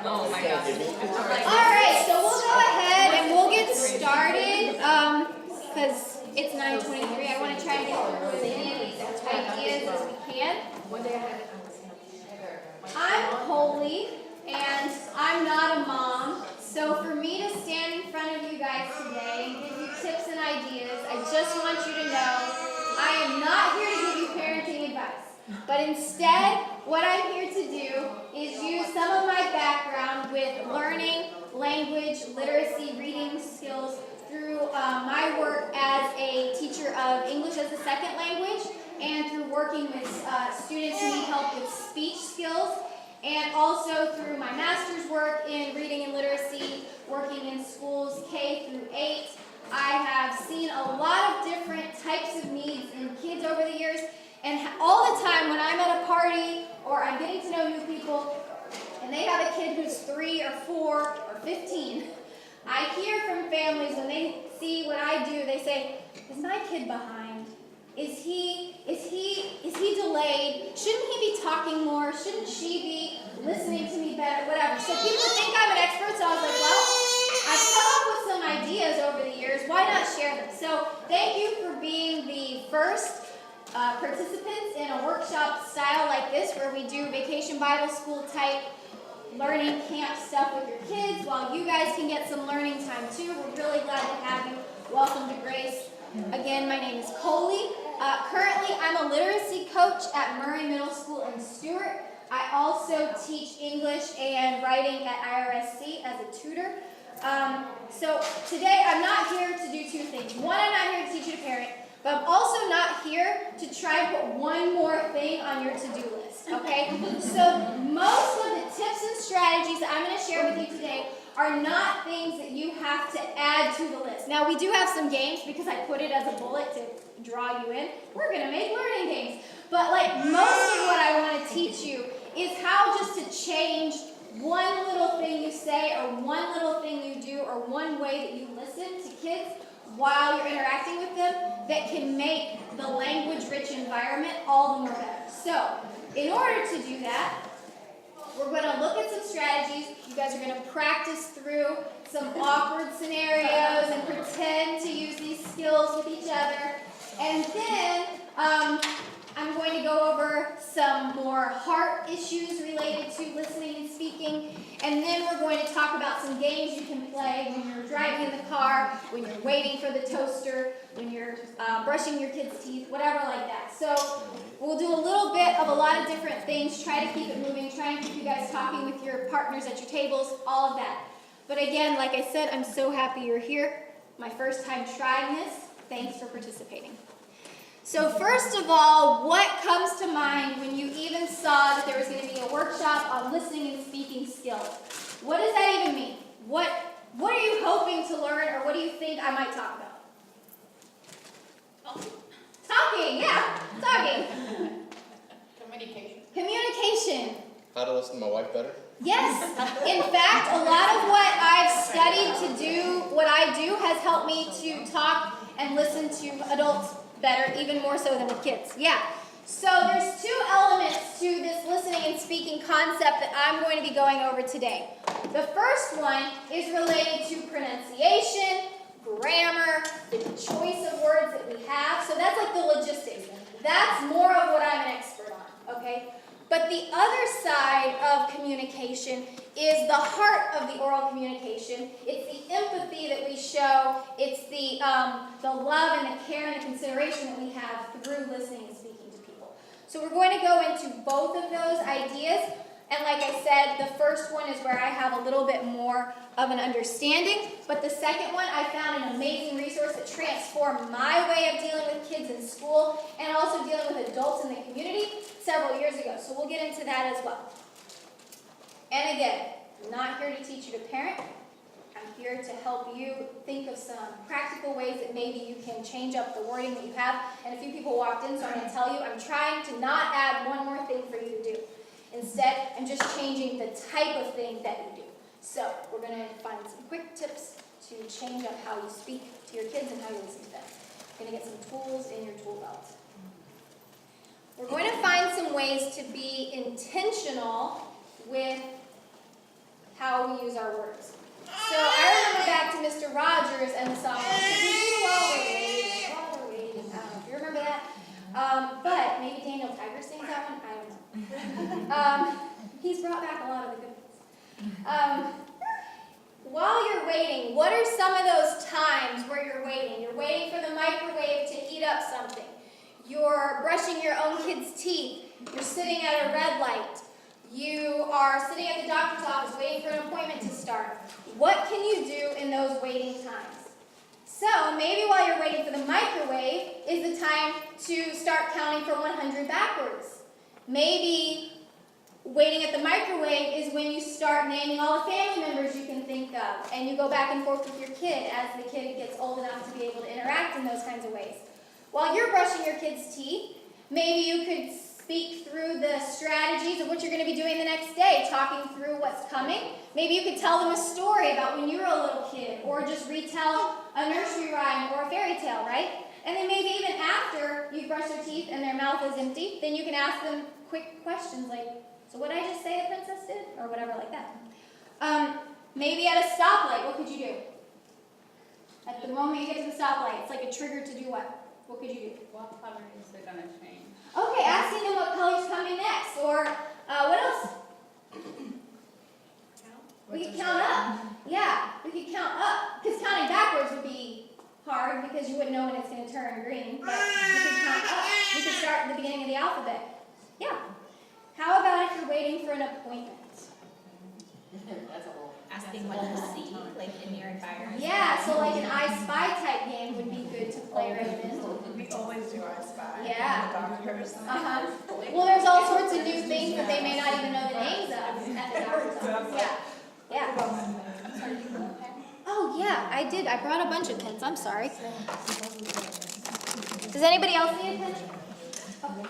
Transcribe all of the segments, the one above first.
Oh my gosh. Alright, so we'll go ahead and we'll get started, because it's 9:23. I want to try to get through as many of these ideas as we can. I'm Holly, and I'm not a mom, so for me to stand in front of you guys today and give you tips and ideas, I just want you to know I am not here to give you parenting advice, but instead, what I'm here to do is use some of my background with learning, language, literacy, reading skills through my work as a teacher of English as a second language and through working with students who need help with speech skills, and also through my master's work in reading and literacy, working in schools K through 8. I have seen a lot of different types of needs in kids over the years, and all the time when I'm at a party or I'm getting to know new people and they have a kid who's 3 or 4 or 15, I hear from families when they see what I do, they say, "Is my kid behind? Is he delayed? Shouldn't he be talking more? Shouldn't she be listening to me better?" Whatever. So people think I'm an expert, so I was like, well, I've come up with some ideas over the years. Why not share them? So thank you for being the first participants in a workshop style like this, where we do Vacation Bible School type learning camp stuff with your kids, while you guys can get some learning time too. We're really glad to have you. Welcome to Grace. Again, my name is Coley. Currently, I'm a literacy coach at Murray Middle School in Stewart. I also teach English and writing at IRSC as a tutor. So today, I'm not here to do two things. One, I'm not here to teach you to parent, but I'm also not here to try and put one more thing on your to-do list, okay? So most of the tips and strategies that I'm going to share with you today are not things that you have to add to the list. Now, we do have some games because I put it as a bullet to draw you in. We're going to make learning games. But like most of what I want to teach you is how just to change one little thing you say or one little thing you do or one way that you listen to kids while you're interacting with them that can make the language-rich environment all the more better. So, in order to do that, we're going to look at some strategies. You guys are going to practice through some awkward scenarios and pretend to use these skills with each other. And then I'm going to go over some more heart issues related to listening and speaking. And then we're going to talk about some games you can play when you're driving in the car, when you're waiting for the toaster, when you're brushing your kids' teeth, whatever like that. So we'll do a little bit of a lot of different things, try to keep it moving, try and keep you guys talking with your partners at your tables, all of that. But again, like I said, I'm so happy you're here. My first time trying this. Thanks for participating. So first of all, what comes to mind when you even saw that there was going to be a workshop on listening and speaking skills? What does that even mean? What are you hoping to learn, or what do you think I might talk about? Oh, talking, yeah, talking. Communication. How to listen to my wife better? Yes. In fact, a lot of what I've studied to do what I do has helped me to talk and listen to adults better, even more so than with kids. Yeah. So there's two elements to this listening and speaking concept that I'm going to be going over today. The first one is related to pronunciation, grammar, the choice of words that we have. So that's like the logistics. That's more of what I'm an expert on, okay? But the other side of communication is the heart of the oral communication. It's the empathy that we show. It's the love and the care and the consideration that we have through listening and speaking to people. So we're going to go into both of those ideas. And like I said, the first one is where I have a little bit more of an understanding. But the second one, I found an amazing resource that transformed my way of dealing with kids in school and also dealing with adults in the community several years ago. So we'll get into that as well. And again, I'm not here to teach you to parent. I'm here to help you think of some practical ways that maybe you can change up the wording that you have. And a few people walked in, so I'm going to tell you, I'm trying to not add one more thing for you to do. Instead, I'm just changing the type of thing that you do. So we're going to find some quick tips to change up how you speak to your kids and how you listen to them. You're going to get some tools in your tool belt. We're going to find some ways to be intentional with how we use our words. So I remember back to Mr. Rogers and the song, "What we do while we're waiting, while we're waiting." I don't know if you remember that. But maybe Daniel Tiger sings that one. I don't know. He's brought back a lot of the good ones. While you're waiting, what are some of those times where you're waiting? You're waiting for the microwave to heat up something. You're brushing your own kid's teeth. You're sitting at a red light. You are sitting at the doctor's office waiting for an appointment to start. What can you do in those waiting times? So maybe while you're waiting for the microwave is the time to start counting from 100 backwards. Maybe waiting at the microwave is when you start naming all the family members you can think of, and you go back and forth with your kid as the kid gets old enough to be able to interact in those kinds of ways. While you're brushing your kid's teeth, maybe you could speak through the strategies of what you're going to be doing the next day, talking through what's coming. Maybe you could tell them a story about when you were a little kid, or just retell a nursery rhyme or a fairy tale, right? And then maybe even after you've brushed their teeth and their mouth is empty, then you can ask them quick questions like, "So what did I just say the princess did?" Or whatever like that. Maybe at a stoplight, what could you do? At the moment you get to the stoplight, it's like a trigger to do what? What could you do? What color is it going to change? Okay, asking them what color's coming next, or what else? We could count up. Yeah, we could count up, because counting backwards would be hard because you wouldn't know when it's going to turn green, but we could count up. We could start at the beginning of the alphabet. Yeah. How about if you're waiting for an appointment? Asking what you see, like in your environment. Yeah, so like an I Spy type game would be good to play right in. We always do I Spy. Yeah. Doctors. Well, there's all sorts of new things that they may not even know the names of at the doctor's office. Yeah. Yeah. Oh, yeah, I did. I brought a bunch of pens. I'm sorry. Does anybody else need a pen? Okay.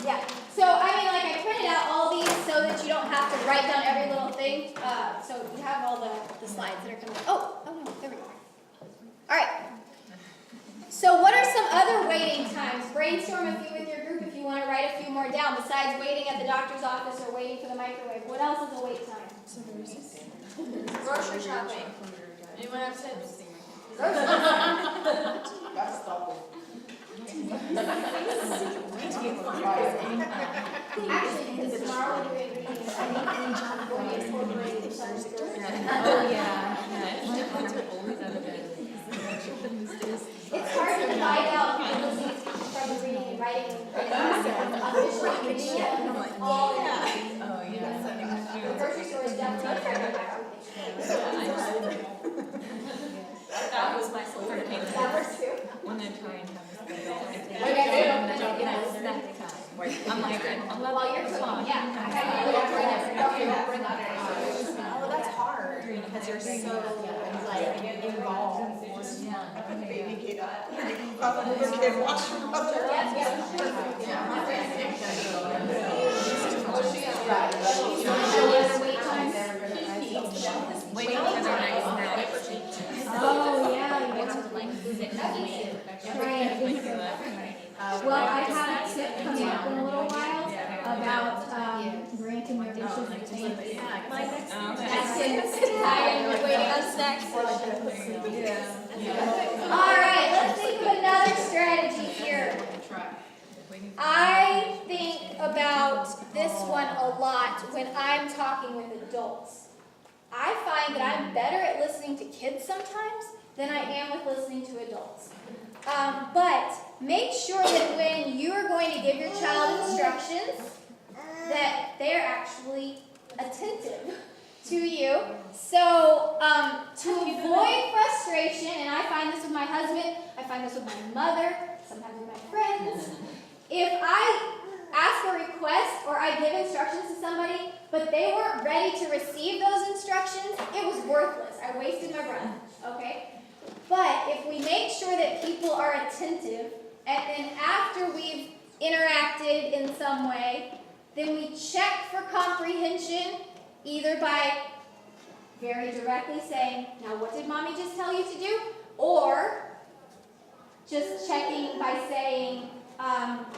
Yeah, so I mean, like I printed out all these so that you don't have to write down every little thing. So you have all the slides that are coming. Oh no, there we go. All right. So what are some other waiting times? Brainstorm a few with your group if you want to write a few more down besides waiting at the doctor's office or waiting for the microwave. What else is a wait time? Grocery shopping. Anyone have tips? Grocery That's double. Actually, because tomorrow we're going to be reading, I think, going to incorporate some of the grocery. Oh, yeah. It's hard to find out abilities from reading and writing and officially reading it all in. Oh, yeah. The grocery store is definitely trying to back. That was my favorite thing. That works too. When they're trying to have I'm like, while you're cooking, yeah. Oh, that's hard because you're so like involved. Baby kid up. Little kid watching mother. waiting for their next snack. Oh, yeah. Well, I have a tip coming up in a little while about granting your wishes and things. I'm waiting on snacks. All right, let's think of another strategy here. I think about this one a lot when I'm talking with adults. I find that I'm better at listening to kids sometimes than I am with listening to adults. But make sure that when you are going to give your child instructions, that they're actually attentive to you. So to avoid frustration, and I find this with my husband, I find this with my mother, sometimes with my friends, if I ask a request or I give instructions to somebody, but they weren't ready to receive those instructions, it was worthless. I wasted my breath, okay? But if we make sure that people are attentive, and then after we've interacted in some way, then we check for comprehension, either by very directly saying, now what did mommy just tell you to do? Or just checking by saying,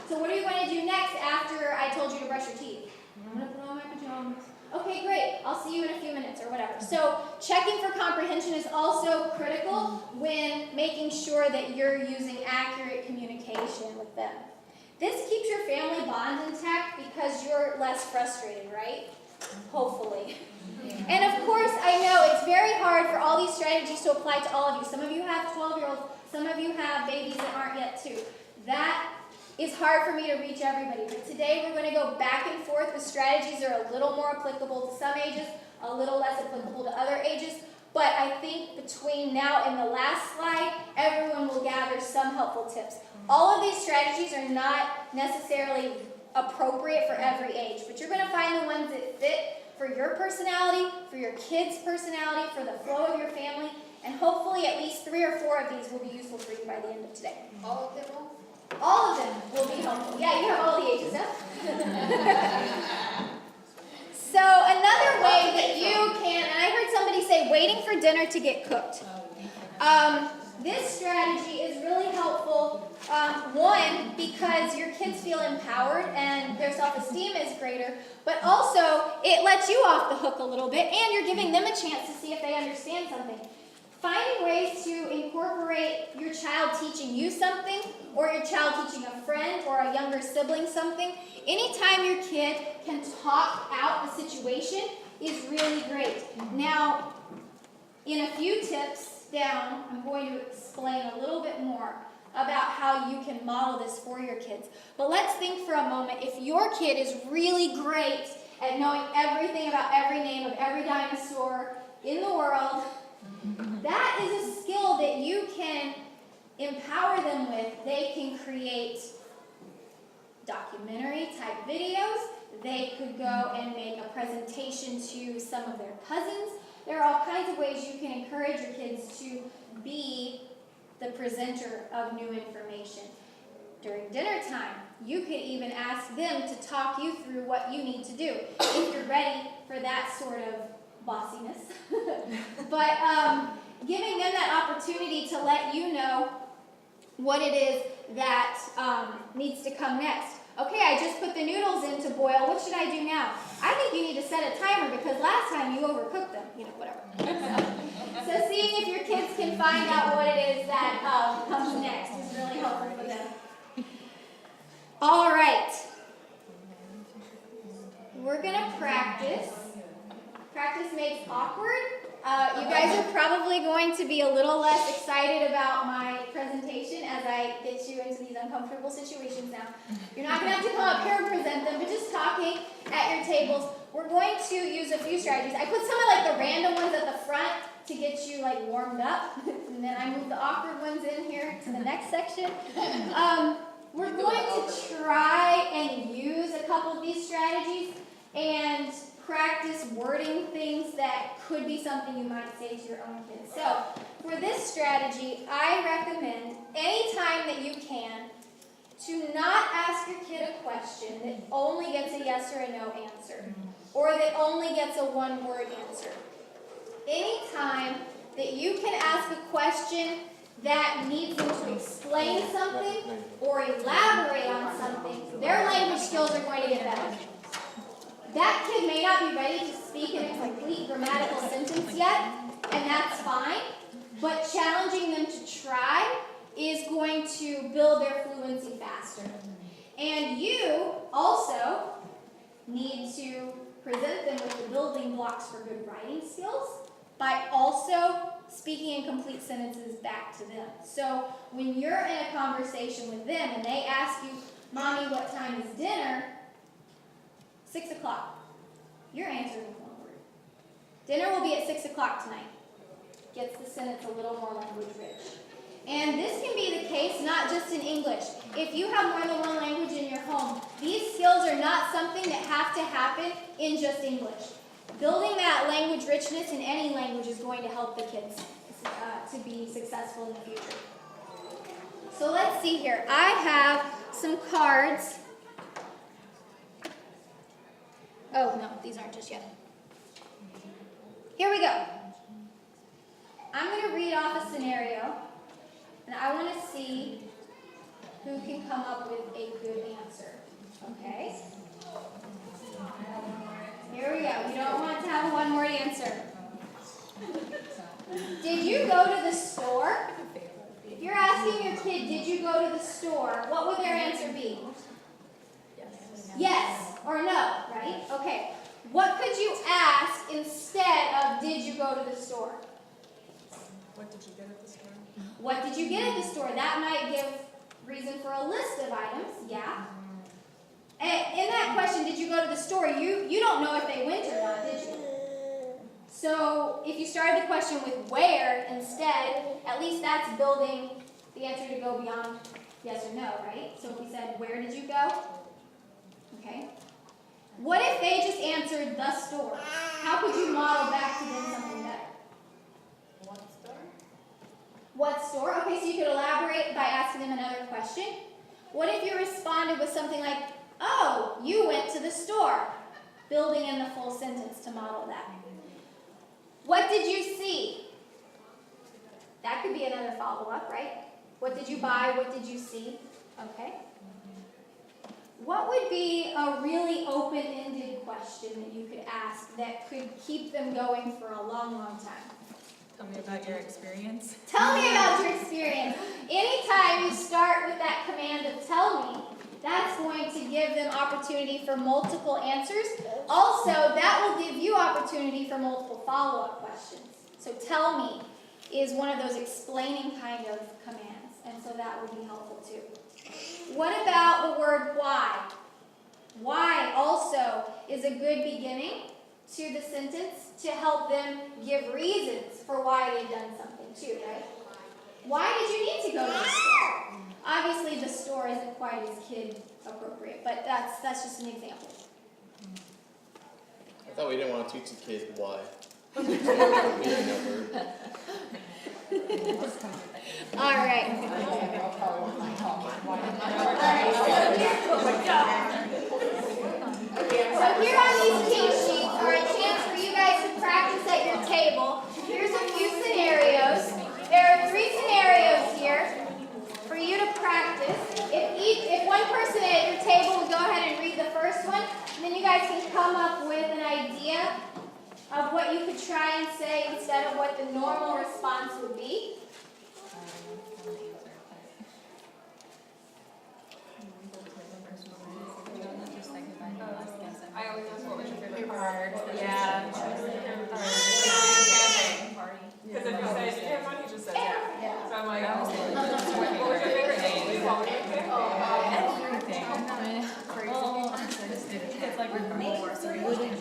so what are you going to do next after I told you to brush your teeth? I'm going to put on my pajamas. Okay, great. I'll see you in a few minutes or whatever. So checking for comprehension is also critical when making sure that you're using accurate communication with them. This keeps your family bond intact because you're less frustrated, right? Hopefully. And of course, I know it's very hard for all these strategies to apply to all of you. Some of you have 12-year-olds, some of you have babies that aren't yet 2. That is hard for me to reach everybody. But today we're going to go back and forth with strategies that are a little more applicable to some ages, a little less applicable to other ages. But I think between now and the last slide, everyone will gather some helpful tips. All of these strategies are not necessarily appropriate for every age, but you're going to find the ones that fit for your personality, for your kids' personality, for the flow of your family, and hopefully at least 3 or 4 of these will be useful for you by the end of today. All of them will? All of them will be helpful. Yeah, you have all the ages now. So another way that you can, and I heard somebody say waiting for dinner to get cooked. This strategy is really helpful, one, because your kids feel empowered and their self-esteem is greater, but also it lets you off the hook a little bit and you're giving them a chance to see if they understand something. Finding ways to incorporate your child teaching you something or your child teaching a friend or a younger sibling something, anytime your kid can talk out the situation is really great. Now, in a few tips down, I'm going to explain a little bit more about how you can model this for your kids. But let's think for a moment, if your kid is really great at knowing everything about every name of every dinosaur in the world, that is a skill that you can empower them with. They can create documentary type videos. They could go and make a presentation to some of their cousins. There are all kinds of ways you can encourage your kids to be the presenter of new information. During dinner time, you could even ask them to talk you through what you need to do if you're ready for that sort of bossiness. But giving them that opportunity to let you know what it is that needs to come next. Okay, I just put the noodles in to boil. What should I do now? I think you need to set a timer because last time you overcooked them. You know, whatever. So seeing if your kids can find out what it is that comes next is really helpful for them. All right. We're going to practice. Practice makes awkward. You guys are probably going to be a little less excited about my presentation as I get you into these uncomfortable situations now. You're not going to have to come up here and present them, but just talking at your tables. We're going to use a few strategies. I put some of like the random ones at the front to get you like warmed up, and then I move the awkward ones in here to the next section. We're going to try and use a couple of these strategies and practice wording things that could be something you might say to your own kids. So, for this strategy, I recommend anytime that you can to not ask your kid a question that only gets a yes or a no answer, or that only gets a one-word answer. Anytime that you can ask a question that needs them to explain something or elaborate on something, their language skills are going to get better. That kid may not be ready to speak in a complete grammatical sentence yet, and that's fine, but challenging them to try is going to build their fluency faster. And you also need to present them with the building blocks for good writing skills by also speaking in complete sentences back to them. So when you're in a conversation with them and they ask you, "Mommy, what time is dinner?" 6 o'clock. You're answering with one word. Dinner will be at 6 o'clock tonight. Gets the sentence a little more language rich. And this can be the case not just in English. If you have more than one language in your home, these skills are not something that have to happen in just English. Building that language richness in any language is going to help the kids to be successful in the future. So let's see here. I have some cards. Oh, no, these aren't just yet. Here we go. I'm going to read off a scenario, and I want to see who can come up with a good answer. Okay? Here we go. We don't want to have a one-word answer. Did you go to the store? If you're asking your kid, did you go to the store, what would their answer be? Yes or no, right? Okay. What could you ask instead of did you go to the store? What did you get at the store? What did you get at the store? That might give reason for a list of items, yeah. And in that question, did you go to the store, you don't know if they went or not, did you? So if you started the question with where instead, at least that's building the answer to go beyond yes or no, right? So if we said, where did you go? Okay. What if they just answered the store? How could you model back to them something better? What store? What store? Okay, so you could elaborate by asking them another question. What if you responded with something like, oh, you went to the store? Building in the full sentence to model that. What did you see? That could be another follow-up, right? What did you buy? What did you see? Okay. What would be a really open-ended question that you could ask that could keep them going for a long, long time? Tell me about your experience. Tell me about your experience. Anytime you start with that command of tell me, that's going to give them opportunity for multiple answers. Also, that will give you opportunity for multiple follow-up questions. So tell me is one of those explaining kind of commands, and so that would be helpful too. What about the word why? Why also is a good beginning to the sentence to help them give reasons for why they've done something too, right? Why did you need to go to the store? Obviously, the store isn't quite as kid appropriate, but that's just an example. I thought we didn't want to teach the kids why. All right. So here on these cheat sheets are a chance for you guys to practice at your table. Here's a few scenarios. There are 3 scenarios here for you to practice. If one person at your table would go ahead and read the first one, and then you guys can come up with an idea of what you could try and say instead of what the normal response would be. I always ask what was your favorite part. Yeah. Because if you say campfire, he just says yeah. So I'm like, I was what was your favorite name? What was your favorite Everything. Well, it's like we're more, so we wouldn't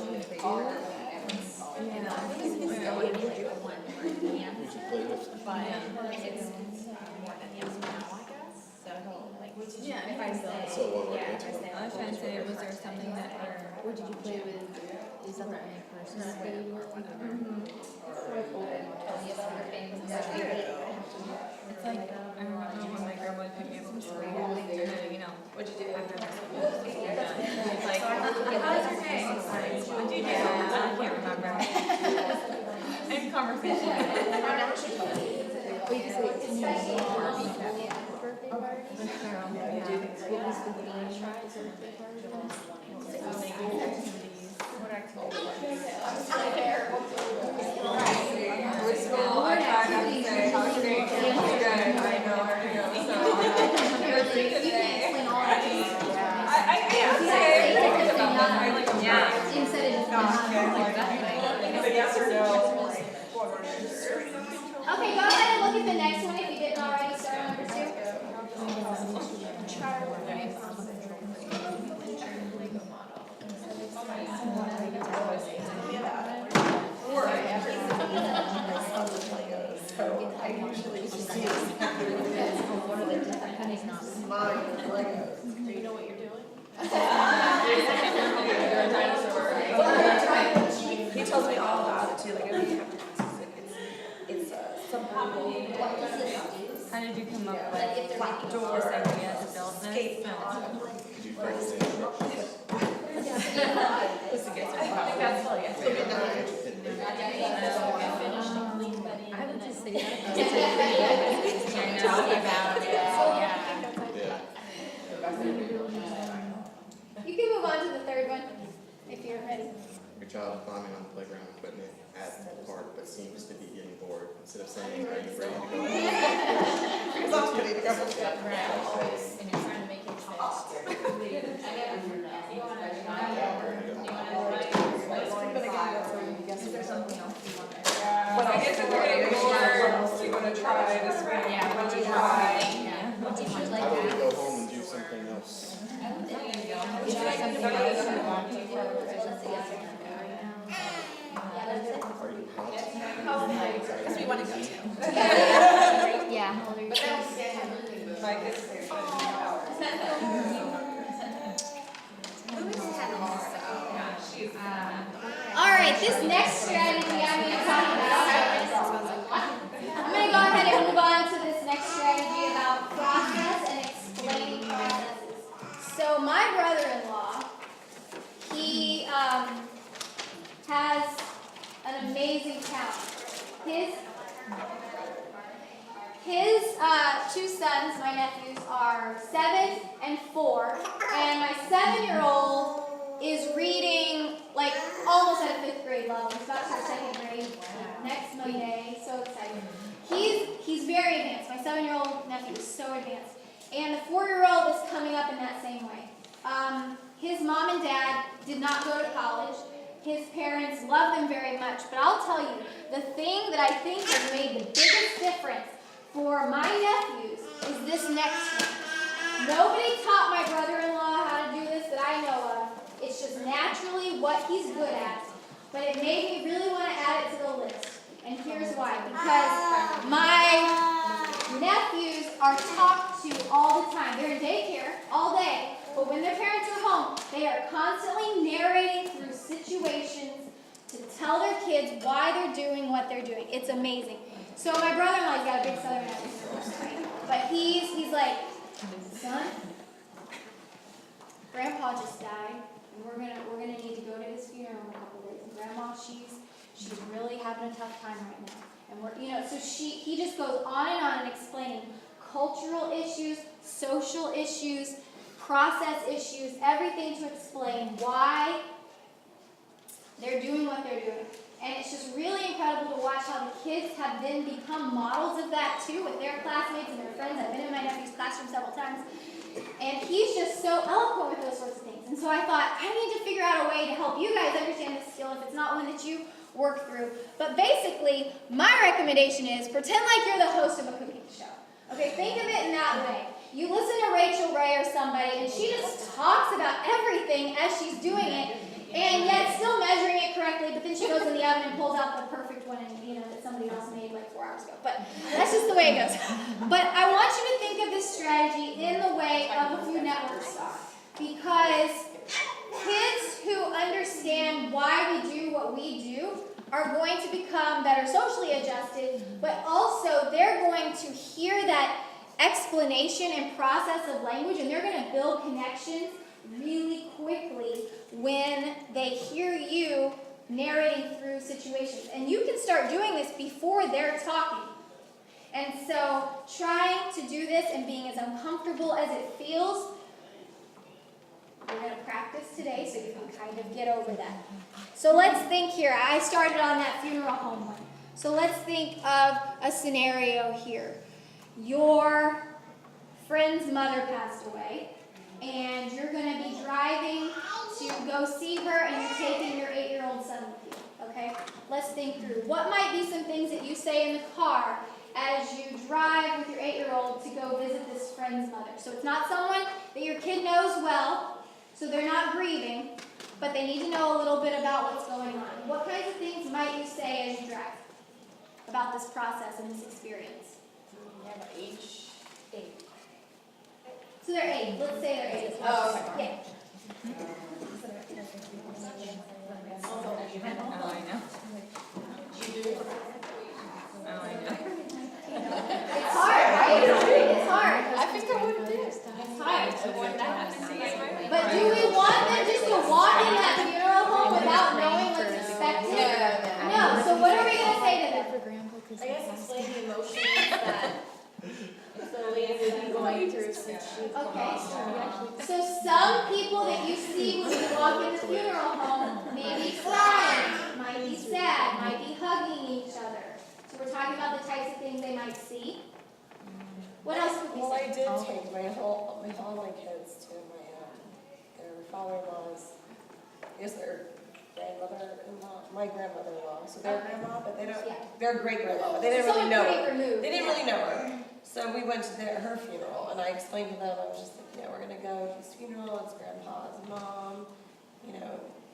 Yeah, if I say, So what would yeah, answer? if I say, I was trying to say, was there something that what did you play with? Is that the only person that you work with? Tell me about your famous it's like, I remember when my grandma would pick me up from school, and you know, what'd you do after school? It's like, how was your day? It's like, what'd you do? I can't remember. In conversation. Okay, go ahead and look at the next one if you didn't already start on number 2. He tells me all about it too. Like every time it's How did you come up with this idea to build this? skate Did you practice I think that's really good. I would just say that. Talk about it. Yeah. Yeah. You can move on to the third one if you're ready. Your child climbing on playground equipment at the park, but seems to be getting bored. Instead of saying, "Are you ready to go home?" Because I was ready to go. And you're trying to make it fit. Is there something else you want to? But I guess if you're getting bored, you wanna try this way. Yeah, What what you do you try. Yeah. What do you Teachers like like How about we that. go home and do something else? Is there something else you want to do? Let's say yes or no. Are you hot? Because we want to go too. Yeah, how old are your kids? Like it's. All right, this next strategy I'm going to talk about. I'm going to go ahead and move on to this next strategy about process and explaining processes. So my brother-in-law, he has an amazing talent. His two sons, my nephews, are 7 and 4, and my 7-year-old is reading like almost at a 5th grade level. He's about to start 2nd grade next Monday. So excited. He's very advanced. My 7-year-old nephew is so advanced, and the 4-year-old is coming up in that same way. His mom and dad did not go to college. His parents love them very much, but I'll tell you, the thing that I think has made the biggest difference for my nephews is this next one. Nobody taught my brother-in-law how to do this that I know of. It's just naturally what he's good at, but it made me really want to add it to the list. And here's why. Because my nephews are talked to all the time. They're in daycare all day, but when their parents are home, they are constantly narrating through situations to tell their kids why they're doing what they're doing. It's amazing. So my brother-in-law's got a big southern accent, but he's like, son, Grandpa just died, and we're gonna need to go to his funeral in a couple days. And Grandma, she's really having a tough time right now. And so he just goes on and explaining cultural issues, social issues, process issues, everything to explain why they're doing what they're doing. And it's just really incredible to watch how the kids have then become models of that too with their classmates and their friends. I've been in my nephew's classroom several times. And he's just so eloquent with those sorts of things. And so I thought, I need to figure out a way to help you guys understand this skill if it's not one that you work through. But basically, my recommendation is pretend like you're the host of a cooking show. Okay, think of it in that way. You listen to Rachel Ray or somebody, and she just talks about everything as she's doing it, and yet still measuring it correctly, but then she goes in the oven and pulls out the perfect one, and that somebody else made like 4 hours ago. But that's just the way it goes. But I want you to think of this strategy in the way of a Food Network star, because kids who understand why we do what we do are going to become better socially adjusted, but also they're going to hear that explanation and process of language, and they're going to build connections really quickly when they hear you narrating through situations. And you can start doing this before they're talking. And so trying to do this and being as uncomfortable as it feels, we're going to practice today so you can kind of get over that. So let's think here. I started on that funeral home one. So let's think of a scenario here. Your friend's mother passed away, and you're going to be driving to go see her, and you're taking your 8-year-old son with you, okay? Let's think through. What might be some things that you say in the car as you drive with your 8-year-old to go visit this friend's mother? So it's not someone that your kid knows well, so they're not grieving, but they need to know a little bit about what's going on. What kinds of things might you say as you drive about this process and this experience? Age 8. So they're 8. Let's say they're 8. Oh, okay. Yeah. I know. It's hard, right? It's hard. I think I would do. It's hard. But do we want them just to walk in that funeral home without knowing what's expected? No. that. So Leah would be going through since she. Okay. So some people that you see when you walk in the funeral home may be crying, might be sad, might be hugging each other. So we're talking about the types of things they might see. What else would we Well, I say? did take all my kids to their father-in-law's, I guess their grandmother-in-law, my grandmother-in-law, so their grandma, but they don't, Yeah. their great-grandma, but they didn't really Someone know pretty her. removed. They didn't really know her. So we went to her funeral, and I explained to them, I was just like, we're gonna go to his funeral, it's grandpa's mom,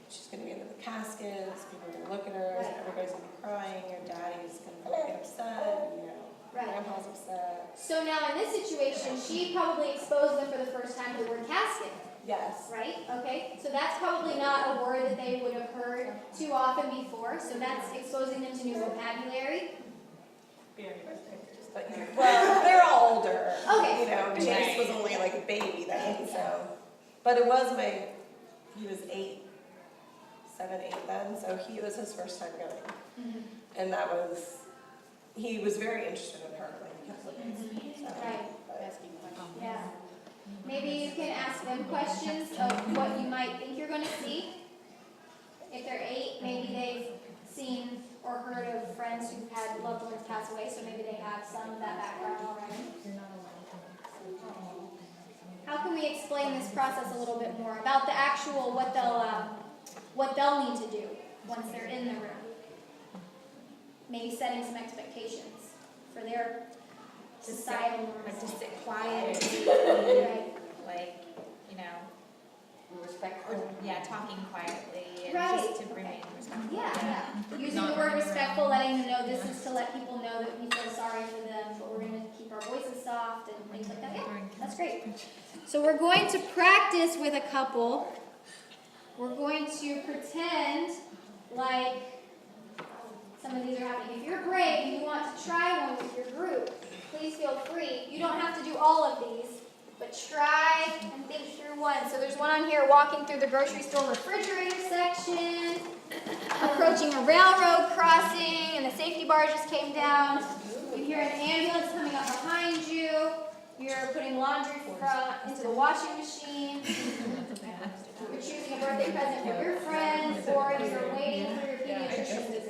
she's gonna be under the caskets, people are gonna look at her, Right. everybody's gonna be crying, your daddy's gonna get upset, Right. grandpa's upset. So now in this situation, she probably exposed them for the first time to the word casket, Yes. right? Okay, so that's probably not a word that they would have heard too often before, so that's exposing them to new vocabulary. Well, they're all older. Okay. James was only like a baby then, so. But it was he was 7, 8 then, so it was his first time going. And he was very interested in her, like he kept looking. So, Right. but- Asking questions. Yeah. Maybe you can ask them questions of what you might think you're going to see. If they're 8, maybe they've seen or heard of friends who've had loved ones pass away, so maybe they have some of that background already. How can we explain this process a little bit more about the actual what they'll need to do once they're in the room? Maybe setting some expectations for their societal norms. Like to sit quiet, Right. like, Respectful. yeah, talking quietly and Right. just to remain respectful. Yeah. Using the word respectful, letting them know this is to let people know that we feel sorry for them, but we're going to keep our voices soft and things like that. Yeah, that's great. So we're going to practice with a couple. We're going to pretend like some of these are happening. If you're brave and you want to try one with your group, please feel free. You don't have to do all of these, but try and think through one. So there's one on here, walking through the grocery store refrigerator section, approaching a railroad crossing, and the safety bar just came down. You hear an ambulance coming up behind you. You're putting laundry into the washing machine. You're choosing a birthday present for your friends, or you're waiting for your pediatrician visit.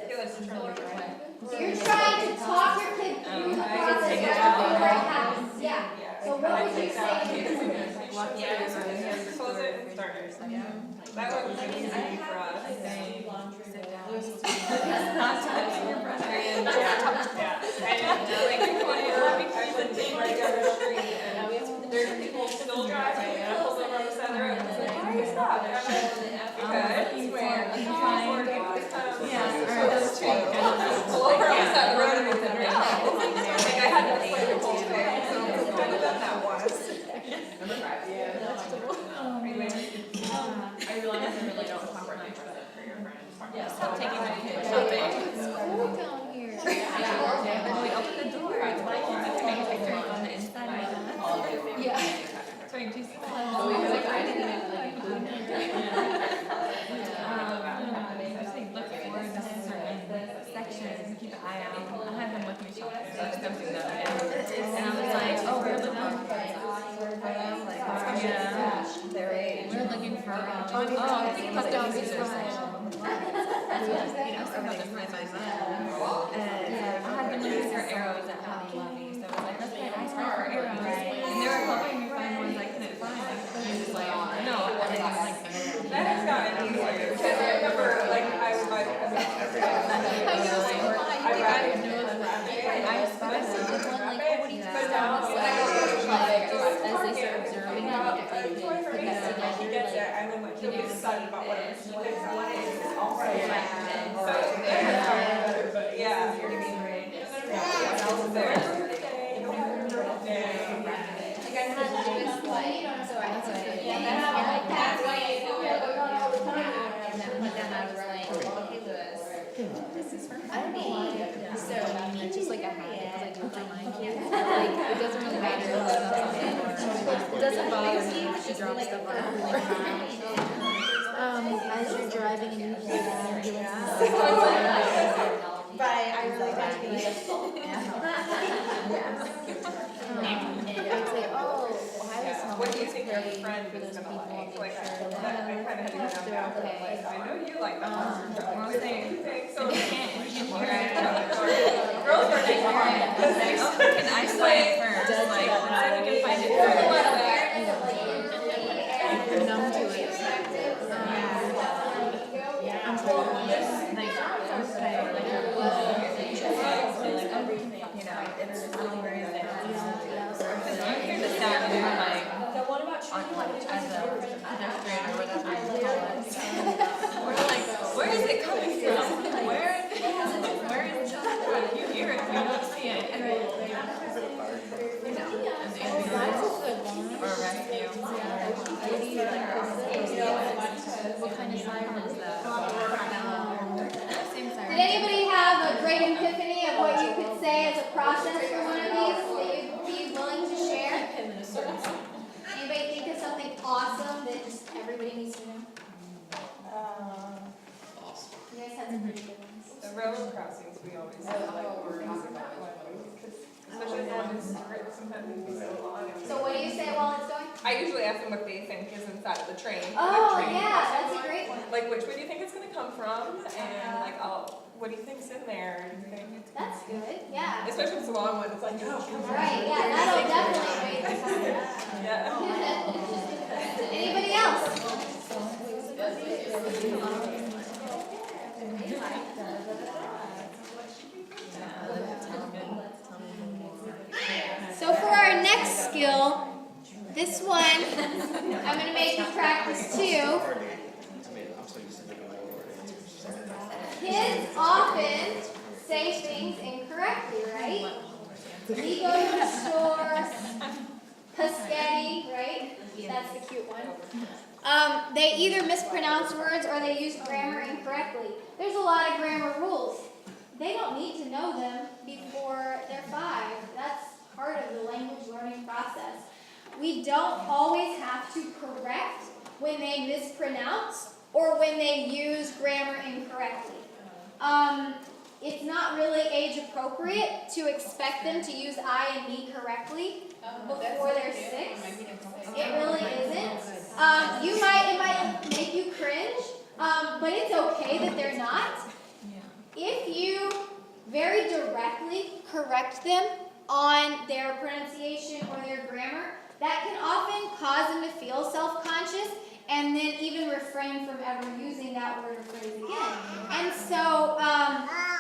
So you're trying to talk your kid through the process before it happens. Yeah. So what would you say to your kids? Close it and start it. That one was easy for us. Not touching your brother. And like I was dating right down the street and there's people still driving and I pulled over on the side of the road and I was like, why are you stopped? And I'm like, because it's where the car's working this time. Pull over on the side of the road and it's like, I had to explain the whole thing. So I've done that once. I realize I really don't compromise for your friends. Stop taking my kids It's cold down here. When we open the door, it's like you have to make a picture on the inside of the Yeah. So you just So we were like, I didn't even like include them. look forward to certain sections, keep an eye out. I had them with me shopping, so I was going through them. And I was like, oh, we're looking we're looking for, oh, I think about the music section. Something in my mind. And I had them looking for arrows at Hobby Lobby, so I was like, let's get ice cream for arrows. And they were helping me find ones I couldn't find. And I was like, no, I didn't like them. That has gotten easier because I remember like I was like, But now, when I go to the like, as they start observing and if they put these together, he gets it, like, and then like he'll get excited about what it is. What it is. Also, Right. so better, but yeah. There. like I had to do this like, so I had to, Yeah, like that. and then put them, I was like, okay, Lewis, this is for honey. So it's just like a habit because I do it for my kids. Like, it doesn't really matter if it's not something or, it doesn't bother me if she drops stuff on the floor. As you're driving and you hear the ambulance. But I really try to be like, their friend is gonna like, I kinda had to go down that road, like, I know you like the monster truck, Well, we're saying things, so we can't compare each other. Girls are just hard, because they Can I sign it first? Like, let's see if we can find it first. Numb to it. Where is it coming from? Where is it from? You hear it, you don't see it. Is it a fire truck? Or rescue. What kind of siren is that? Same siren. Did anybody have a great epiphany of what you could say as a process for one of these that you'd be willing to share? Anybody think of something awesome that just everybody needs to know? You guys had some pretty good ones. The railroad crossings, we always say, like, we're talking about one, because especially the one in secret, sometimes it can be so long. So what do you say while it's going? I usually ask them what they think is inside of the train. Oh, the train yeah, crossing that's a line. great one. Like, which way do you think it's gonna come from? And like, what do you think's in there? Do you think? That's good, yeah. Especially if it's a long one, it's like, oh, come on. Right, yeah, that'll definitely wait the time. Yeah. Anybody else? So for our next skill, this one, I'm going to make you practice too. Hard to get. I'm so used to looking at Kids often say things incorrectly, right? We go to the store, Paschetti, right? That's the cute one. They either mispronounce words or they use grammar incorrectly. There's a lot of grammar rules. They don't need to know them before they're 5. That's part of the language learning process. We don't always have to correct when they mispronounce or when they use grammar incorrectly. It's not really age appropriate to expect them to use I and me correctly before they're 6. It really isn't. It might make you cringe, but it's okay that they're not. If you very directly correct them on their pronunciation or their grammar, that can often cause them to feel self-conscious and then even refrain from ever using that word or phrase again. And so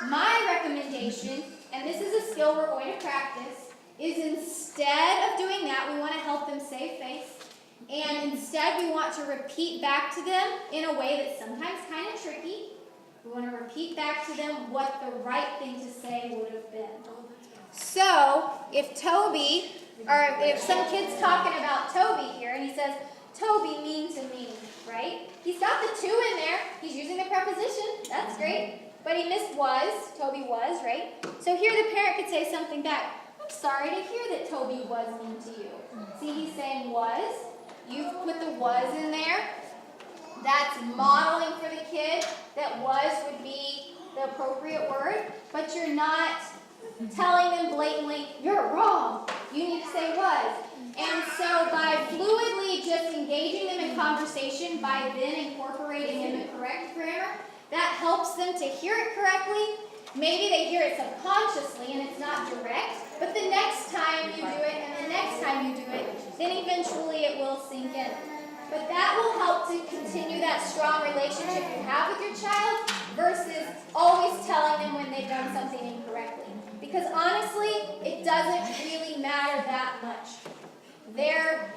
my recommendation, and this is a skill we're going to practice, is instead of doing that, we want to help them save face. And instead, we want to repeat back to them in a way that's sometimes kind of tricky. We want to repeat back to them what the right thing to say would have been. So, if Toby, or if some kid's talking about Toby here, and he says, Toby mean to me, right? He's got the to in there. He's using the preposition. That's great. But he missed was. Toby was, right? So here the parent could say something back. I'm sorry to hear that Toby was mean to you. See, he's saying was. You've put the was in there. That's modeling for the kid that was would be the appropriate word, but you're not telling them blatantly, you're wrong. You need to say was. And so by fluidly just engaging them in conversation, by then incorporating in the correct grammar, that helps them to hear it correctly. Maybe they hear it subconsciously and it's not direct, but the next time you do it and the next time you do it, then eventually it will sink in. But that will help to continue that strong relationship you have with your child versus always telling them when they've done something incorrectly. Because honestly, it doesn't really matter that much. Their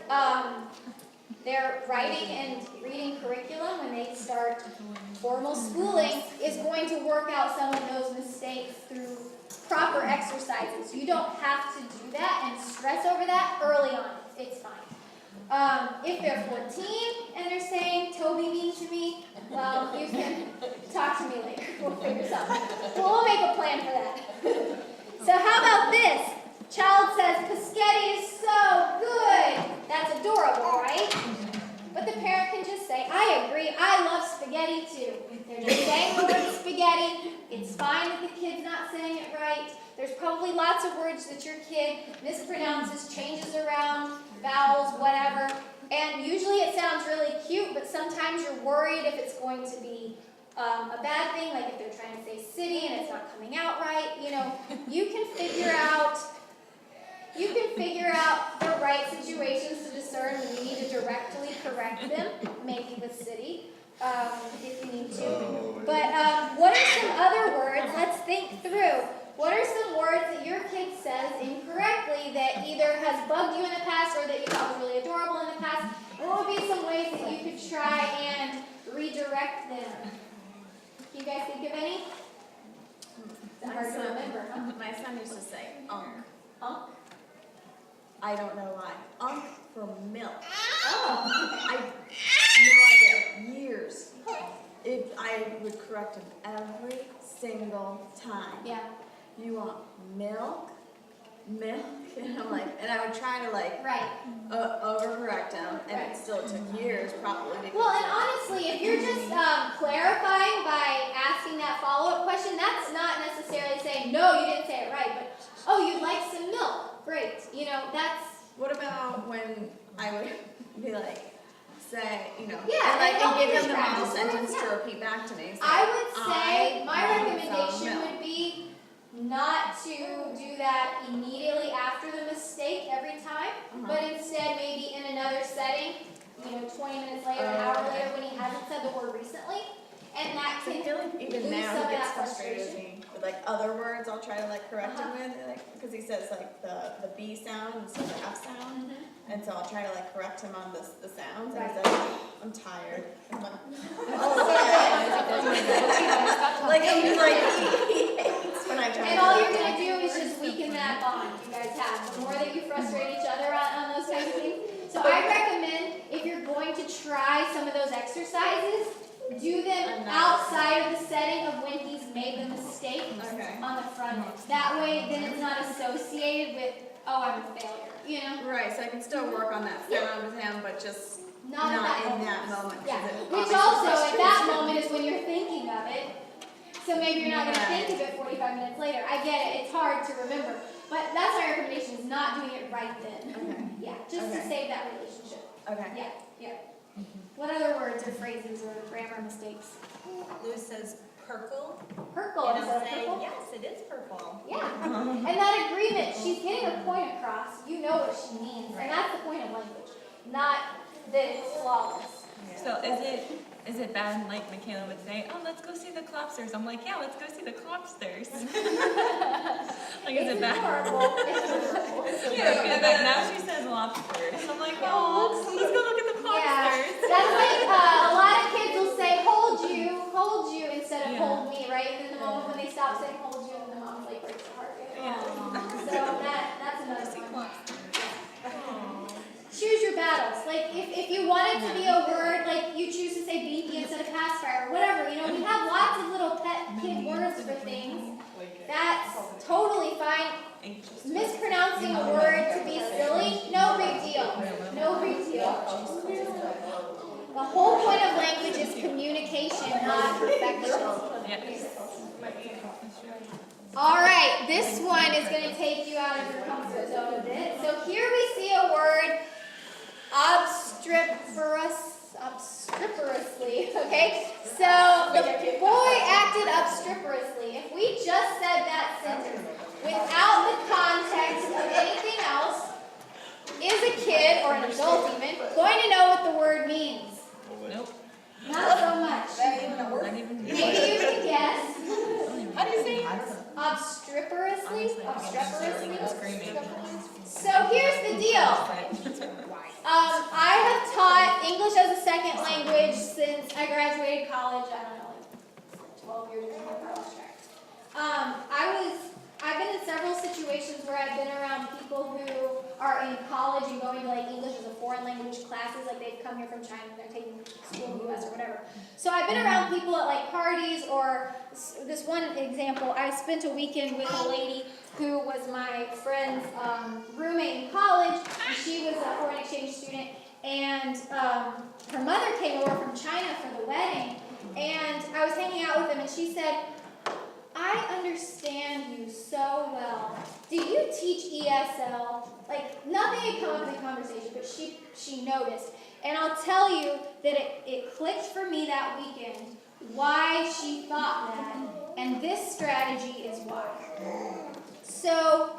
writing and reading curriculum, when they start formal schooling, is going to work out some of those mistakes through proper exercises. You don't have to do that and stress over that early on. It's fine. If they're 14 and they're saying, Toby mean to me, well, you can talk to me later. We'll figure something. We'll make a plan for that. So how about this? Child says, Paschetti is so good. That's adorable, right? But the parent can just say, I agree, I love spaghetti too. They're just saying the word spaghetti. It's fine if the kid's not saying it right. There's probably lots of words that your kid mispronounces, changes around, vowels, whatever. And And usually it sounds really cute, but sometimes you're worried if it's going to be a bad thing, like if they're trying to say city and it's not coming out right. You know, you can figure out the right situations to discern when you need to directly correct them, maybe with city, if you need to. But what are some other words? Let's think through. What are some words that your kid says incorrectly that either has bugged you in the past or that you thought was really adorable in the past? What would be some ways that you could try and redirect them? Can you guys think of any? It's hard to remember, huh? My son used to say unk. Unk? I don't know why. Unk for milk. Oh. I no idea. Years. If I would correct him every single time. Yeah. You want milk? Milk? And I'm like, and I would try to like Right. overcorrect him, and Right. it still took years probably to. Well, and honestly, if you're just clarifying by asking that follow-up question, that's not necessarily saying, no, you didn't say it right, but, oh, you'd like some milk. Great. You know, that's... What about when I would be like, say, you know, Yeah, and help give you him the model practice sentence words, to yeah. repeat back to me. So I would say, my want some recommendation milk. would be not to do that immediately after the mistake every time, but instead maybe in another setting, you know, 20 minutes later, an hour Okay. later when he hasn't said the word recently, and that I can feel like even lose now some of he gets that frustrated with frustration. me with like other words I'll try to like correct him with, like because he says like the B sound instead of the F sound, and so I'll try to like correct him on the sounds, and he's like, I'm tired. I'm like, like he's like he hates when I try. And all you're going to do is just weaken that bond you guys have. The more that you frustrate each other on those kinds of things. So I recommend, if you're going to try some of those exercises, do them outside of the setting of when he's made the mistake Okay. on the front end. That way, then it's not associated with, oh, I'm a failure. You know? Right, so I can still work on that sound with him, but just Not at that in moment. that moment. 'cause Yeah, it which obviously also at frustrates that him. moment is when you're thinking of it. So maybe you're not going to think of it 45 minutes later. I get it, it's hard to remember. But that's my recommendation, is not doing it right then. Okay. Yeah, just to Okay. save that relationship. Okay. Yeah, yeah. What other words or phrases or grammar mistakes? Lou says purple. Purple, And is I'll that say, purple? yes, it is purple. Yeah, and that agreement, she's getting her point across. You know what she means, and that's the point of language, not that it's flawless. So is it bad, like Michaela would say, oh, let's go see the Klopsters? I'm like, yeah, let's go see the Klopsters. Like, is it It's bad? adorable. It's adorable. Yeah, because like now she says lobsters. I'm like, oh, let's go look at the Yeah, Klopsters. that's like a lot of kids will say hold you instead of Yeah. hold me, right? And then the moment when they stop saying hold you, and the mom's like breaks her heart. Yeah. So that's another one. Choose your battles. Like if you want it to be a word, like you choose to say binky instead of pacifier, or whatever. You know, we have lots of little pet kid words for things. That's totally fine. Mispronouncing a word to be silly, no big deal. No big deal. The whole point of language is communication, not perfection. Yes. All right, this one is going to take you out of your comfort zone a bit. So here we see a word, obstreperously, okay? So the boy acted obstreperously. If we just said that sentence without the context of anything else, is a kid, or an adult even, going to know what the word means? Nope. Not so much. Not even. Maybe you can guess. How do you say it? Obstreperously? Obstreperously? Screaming. So here's the deal. I have taught English as a second language since I graduated college, I don't know, like 12 years ago, I lost track. I've been in several situations where I've been around people who are in college and going to like English as a foreign language classes, like they've come here from China and they're taking school in the US or whatever. So I've been around people at like parties, or this one example, I spent a weekend with a lady who was my friend's roommate in college, and she was a foreign exchange student, and her mother came over from China for the wedding, and I was hanging out with them, and she said, I understand you so well. Do you teach ESL? Like, nothing had come up in the conversation, but she noticed. And I'll tell you that it clicked for me that weekend why she thought that, and this strategy is why. So,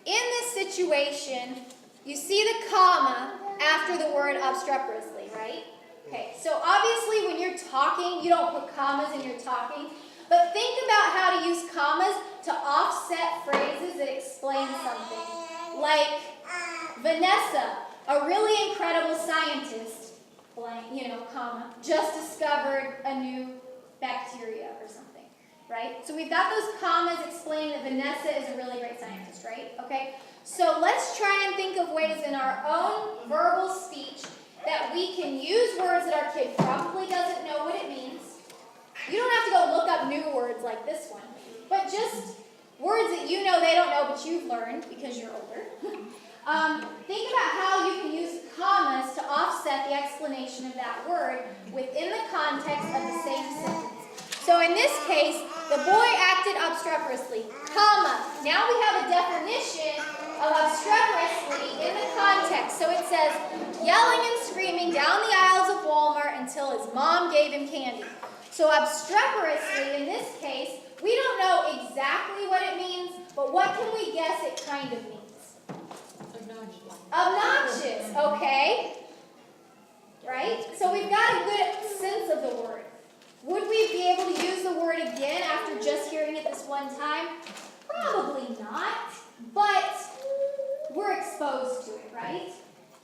in this situation, you see the comma after the word obstreperously, right? Okay, so obviously when you're talking, you don't put commas in your talking, but think about how to use commas to offset phrases that explain something. Like, Vanessa, a really incredible scientist, blank, comma, just discovered a new bacteria or something, right? So we've got those commas explaining that Vanessa is a really great scientist, right? Okay, so let's try and think of ways in our own verbal speech that we can use words that our kid probably doesn't know what it means. You don't have to go look up new words like this one, but just words that you know they don't know but you've learned because you're older. Think about how you can use commas to offset the explanation of that word within the context of the same sentence. So in this case, the boy acted obstreperously, comma. Now we have a definition of obstreperously in the context. So it says, yelling and screaming down the aisles of Walmart until his mom gave him candy. So obstreperously, in this case, we don't know exactly what it means, but what can we guess it kind of means? Obnoxious, okay? Right? So we've got a good sense of the word. Would we be able to use the word again after just hearing it this one time? Probably not, but we're exposed to it, right?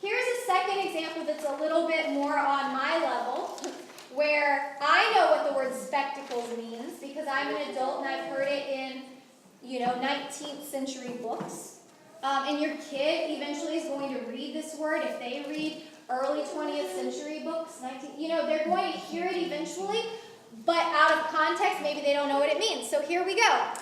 Here's a second example that's a little bit more on my level, where I know what the word spectacles means because I'm an adult and I've heard it in, 19th century books. And your kid eventually is going to read this word. If they read early 20th century books, they're going to hear it eventually, but out of context, maybe they don't know what it means. So here we go.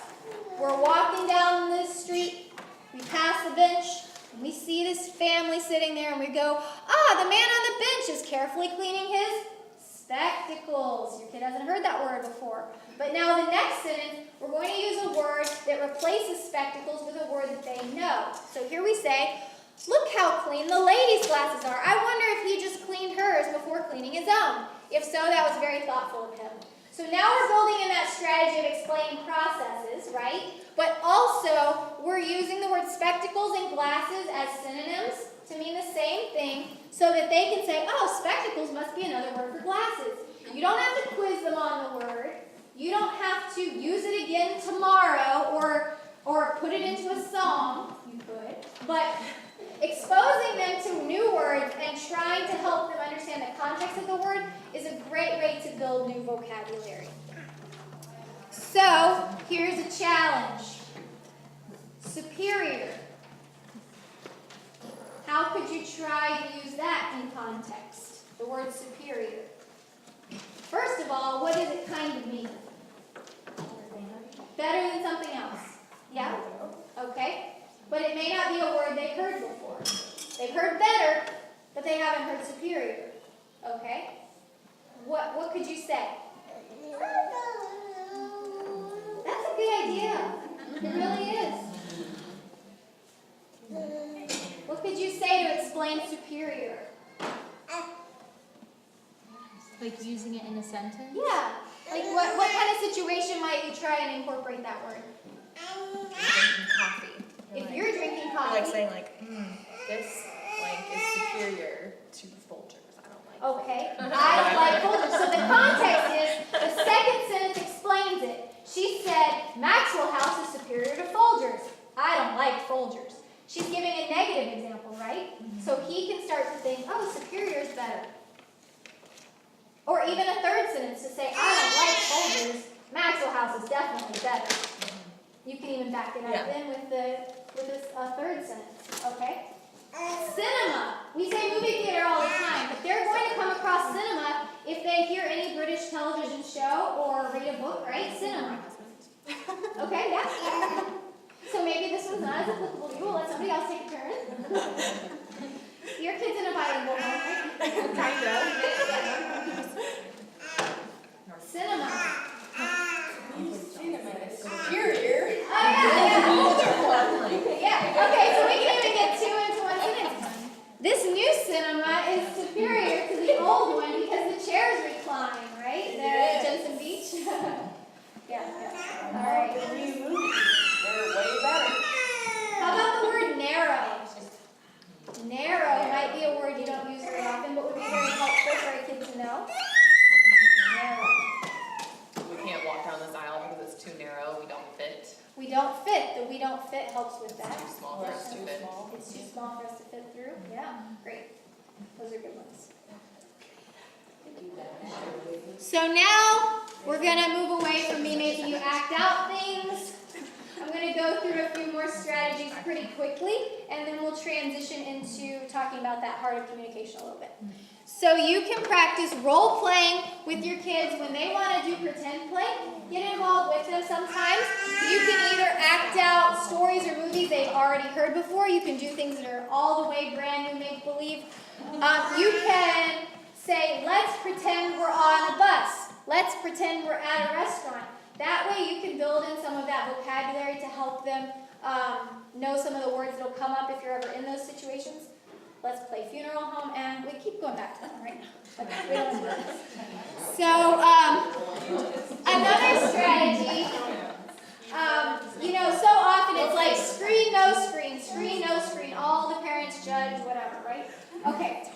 We're walking down the street, we pass a bench, and we see this family sitting there, and we go, the man on the bench is carefully cleaning his spectacles. Your kid hasn't heard that word before. But now the next sentence, we're going to use a word that replaces spectacles with a word that they know. So here we say, look how clean the lady's glasses are. I wonder if he just cleaned hers before cleaning his own. If so, that was very thoughtful of him. So now we're building in that strategy of explaining processes, right? But also, we're using the word spectacles and glasses as synonyms to mean the same thing so that they can say, spectacles must be another word for glasses. You don't have to quiz them on the word. You don't have to use it again tomorrow or put it into a song. You could. But exposing them to new words and trying to help them understand the context of the word is a great way to build new vocabulary. So, here's a challenge. Superior. How could you try to use that in context? The word superior. First of all, what does it kind of mean? Better than something else. Yeah? Okay. But it may not be a word they've heard before. They've heard better, but they haven't heard superior. Okay? What could you say? That's a good idea. It really is. What could you say to explain superior? Like using it in a sentence? Yeah. Like what kind of situation might you try and incorporate that word? Drinking coffee. If you're drinking Like coffee. saying this is superior to Folgers. I don't like. Okay. I like Folgers. So the context is the second sentence explains it. She said Maxwell House is superior to Folgers. I don't like Folgers. She's giving a negative example, right? So he can start to think, superior is better. Or even a third sentence to say, I don't like Folgers. Maxwell House is definitely better. You can even back it up then with this third sentence, okay? Cinema. We say movie theater all the time, but they're going to come across cinema if they hear any British television show or read a book, right? Cinema. Okay, yeah. So maybe this one's not as applicable to you. We'll let somebody else take a turn. Your kid's in a bilingual home, right? Kind of. Cinema. Cinema is it's too small for us to fit through? Yeah, great. Those are good ones. So now we're going to move away from me making you act out things. I'm going to go through a few more strategies pretty quickly, and then we'll transition into talking about that heart of communication a little bit. So you can practice role playing with your kids when they want to do pretend play. Get involved with them sometimes. You can either act out stories or movies they've already heard before. You can do things that are all the way brand new make-believe. You can say, let's pretend we're on a bus. Let's pretend we're at a restaurant. That way you can build in some of that vocabulary to help them know some of the words that will come up if you're ever in those situations. Let's play funeral home, and we keep going back to that right now. But we don't do that. So another strategy, so often it's like screen, no screen, screen, no screen. All the parents judge, whatever, right? Okay.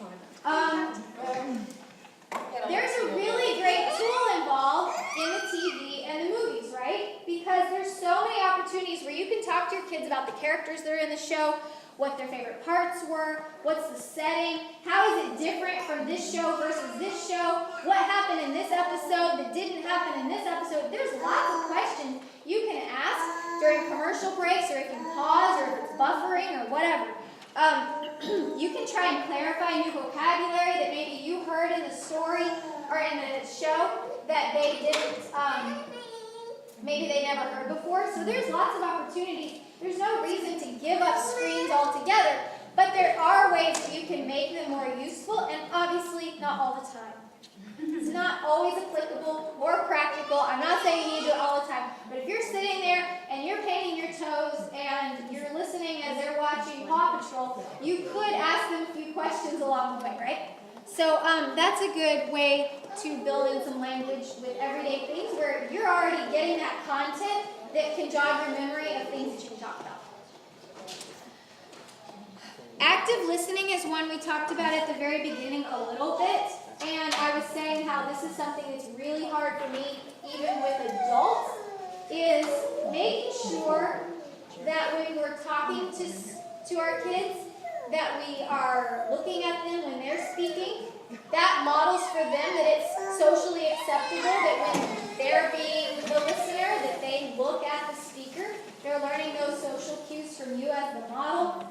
There's a really great tool involved in the TV and the movies, right? Because there's so many opportunities where you can talk to your kids about the characters that are in the show, what their favorite parts were, what's the setting, how is it different from this show versus this show, what happened in this episode that didn't happen in this episode. There's lots of questions you can ask during commercial breaks, or if you pause, or if it's buffering, or whatever. You can try and clarify new vocabulary that maybe you heard in the story or in the show that they didn't, maybe they never heard before. So there's lots of opportunities. There's no reason to give up screens altogether, but there are ways that you can make them more useful, and obviously not all the time. It's not always applicable or practical. I'm not saying you need to do it all the time, but if you're sitting there and you're painting your toes and you're listening as they're watching Paw Patrol, you could ask them a few questions along the way, right? So that's a good way to build in some language with everyday things where you're already getting that content that can jog your memory of things that you can talk about. Active listening is one we talked about at the very beginning a little bit. And I was saying how this is something that's really hard for me, even with adults, is making sure that when we're talking to our kids, that we are looking at them when they're speaking. That models for them that it's socially acceptable, that when they're being the listener, that they look at the speaker. They're learning those social cues from you as the model.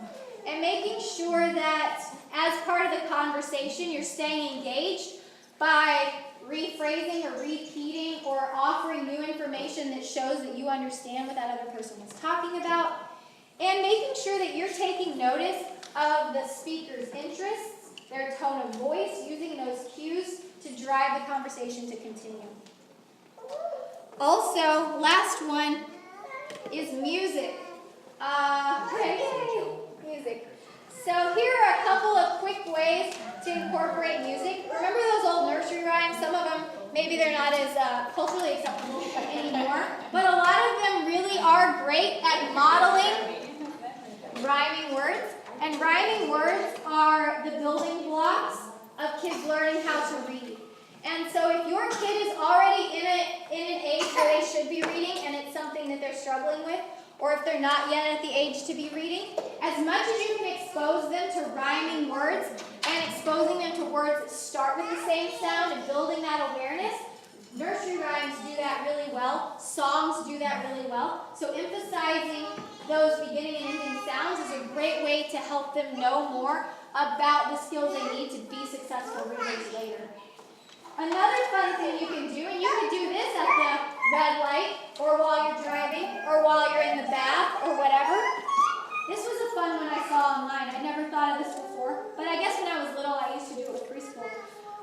And making sure that as part of the conversation, you're staying engaged by rephrasing or repeating or offering new information that shows that you understand what that other person was talking about. And making sure that you're taking notice of the speaker's interests, their tone of voice, using those cues to drive the conversation to continue. Also, last one is music. Music. So here are a couple of quick ways to incorporate music. Remember those old nursery rhymes? Some of them, maybe they're not as culturally acceptable anymore, but a lot of them really are great at modeling rhyming words. And rhyming words are the building blocks of kids learning how to read. And so if your kid is already in an age where they should be reading and it's something that they're struggling with, or if they're not yet at the age to be reading, as much as you can expose them to rhyming words and exposing them to words that start with the same sound and building that awareness, nursery rhymes do that really well. Songs do that really well. So emphasizing those beginning and ending sounds is a great way to help them know more about the skills they need to be successful readers later. Another fun thing you can do, and you can do this at the red light, or while you're driving, or while you're in the bath, or whatever. This was a fun one I saw online. I never thought of this before, but I guess when I was little, I used to do it with preschool.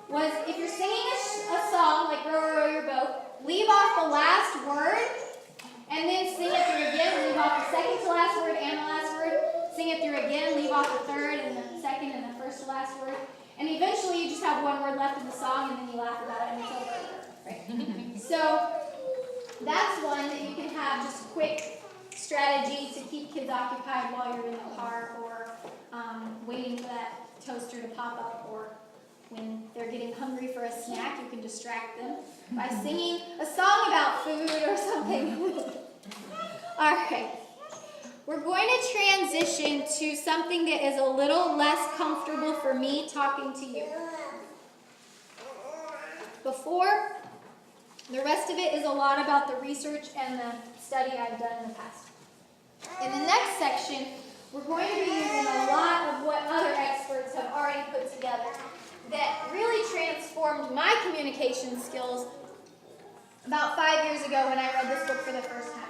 Was if you're singing a song, like Row, Row, Row Your Boat, leave off the last word, and then sing it through again. Leave off the second to last word and the last word. Sing it through again. Leave off the third and the second and the first to last word. And eventually you just have one word left in the song, and then you laugh about it, and it's over. Right? So that's one that you can have just quick strategy to keep kids occupied while you're in the car, or waiting for that toaster to pop up, or when they're getting hungry for a snack, you can distract them by singing a song about food or something. All right. we're going to transition to something that is a little less comfortable for me talking to you. Before, the rest of it is a lot about the research and the study I've done in the past. In the next section, we're going to be using a lot of what other experts have already put together that really transformed my communication skills about 5 years ago when I read this book for the first time.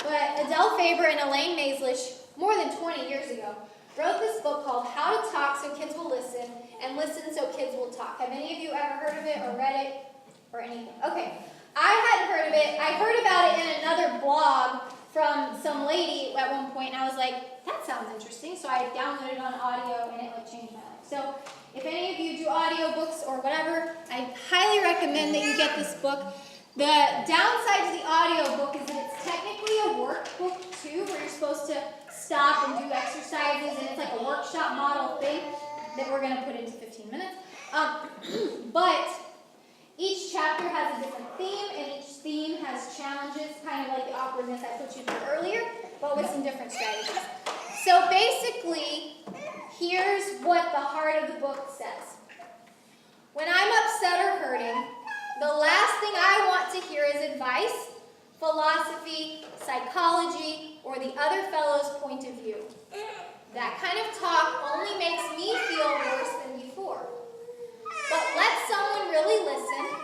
But Adele Faber and Elaine Maislish, more than 20 years ago, wrote this book called How to Talk So Kids Will Listen and Listen So Kids Will Talk. Have any of you ever heard of it or read it or anything? Okay, I hadn't heard of it. I heard about it in another blog from some lady at one point, and I was like, that sounds interesting. So I downloaded it on audio, and it changed my life. So if any of you do audiobooks or whatever, I highly recommend that you get this book. The downside to the audiobook is that it's technically a workbook too, where you're supposed to stop and do exercises, and it's like a workshop model thing that we're going to put into 15 minutes. But each chapter has a different theme, and each theme has challenges, kind of like the awkwardness I put you through earlier, but with some different strategies. So basically, here's what the heart of the book says. When I'm upset or hurting, the last thing I want to hear is advice, philosophy, psychology, or the other fellow's point of view. That kind of talk only makes me feel worse than before. But let someone really listen,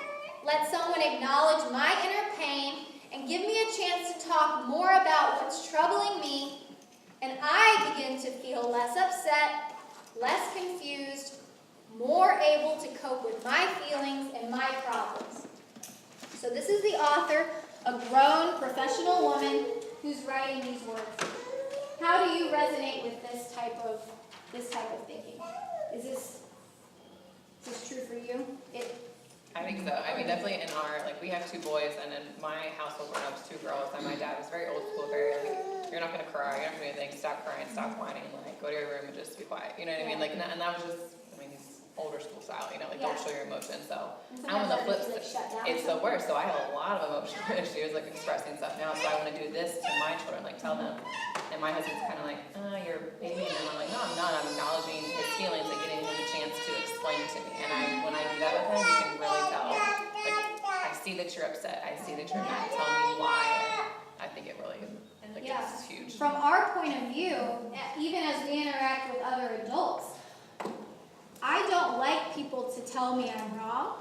let someone acknowledge my inner pain, and give me a chance to talk more about what's troubling me, and I begin to feel less upset, less confused, more able to cope with my feelings and my problems. So this is the author, a grown professional woman who's writing these words. How do you resonate with this type of thinking? Is this true for you? I think so. I mean, definitely in our, like, we have 2 boys, and in my household growing up, it's 2 girls, and my dad was very old school, very like, you're not gonna cry, you're not gonna do anything, stop crying, stop whining, like, go to your room and just be quiet. You know what I mean? Like, and that was just, I mean, he's older school style, you know, like, don't show your emotions. So I'm on the flip side. It's the worst. So I have a lot of emotional issues, like expressing stuff now. So I want to do this to my children, like tell them. And my husband's kind of like, you're a baby, and I'm like, no, I'm not. I'm acknowledging his feelings and getting him a chance to explain to me. And when I do that with him, you can really tell. Like, I see that you're upset. I see that you're mad. Tell me why. I think it really, like, it's huge. From our point of view, even as we interact with other adults, I don't like people to tell me I'm wrong.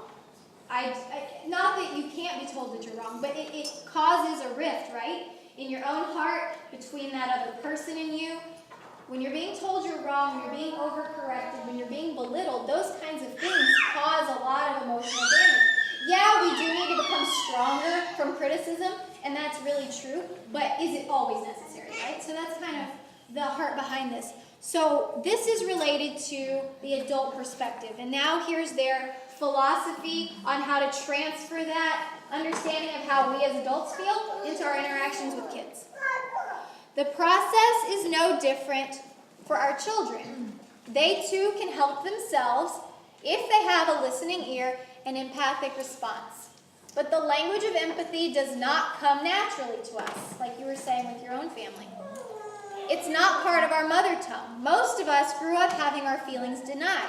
Not that you can't be told that you're wrong, but it causes a rift, right? In your own heart, between that other person and you. When you're being told you're wrong, when you're being overcorrected, when you're being belittled, those kinds of things cause a lot of emotional damage. Yeah, we do need to become stronger from criticism, and that's really true, but is it always necessary, right? So that's kind of the heart behind this. So this is related to the adult perspective, and now here's their philosophy on how to transfer that understanding of how we as adults feel into our interactions with kids. The process is no different for our children. They too can help themselves if they have a listening ear and empathic response. But the language of empathy does not come naturally to us, like you were saying with your own family. It's not part of our mother tongue. Most of us grew up having our feelings denied.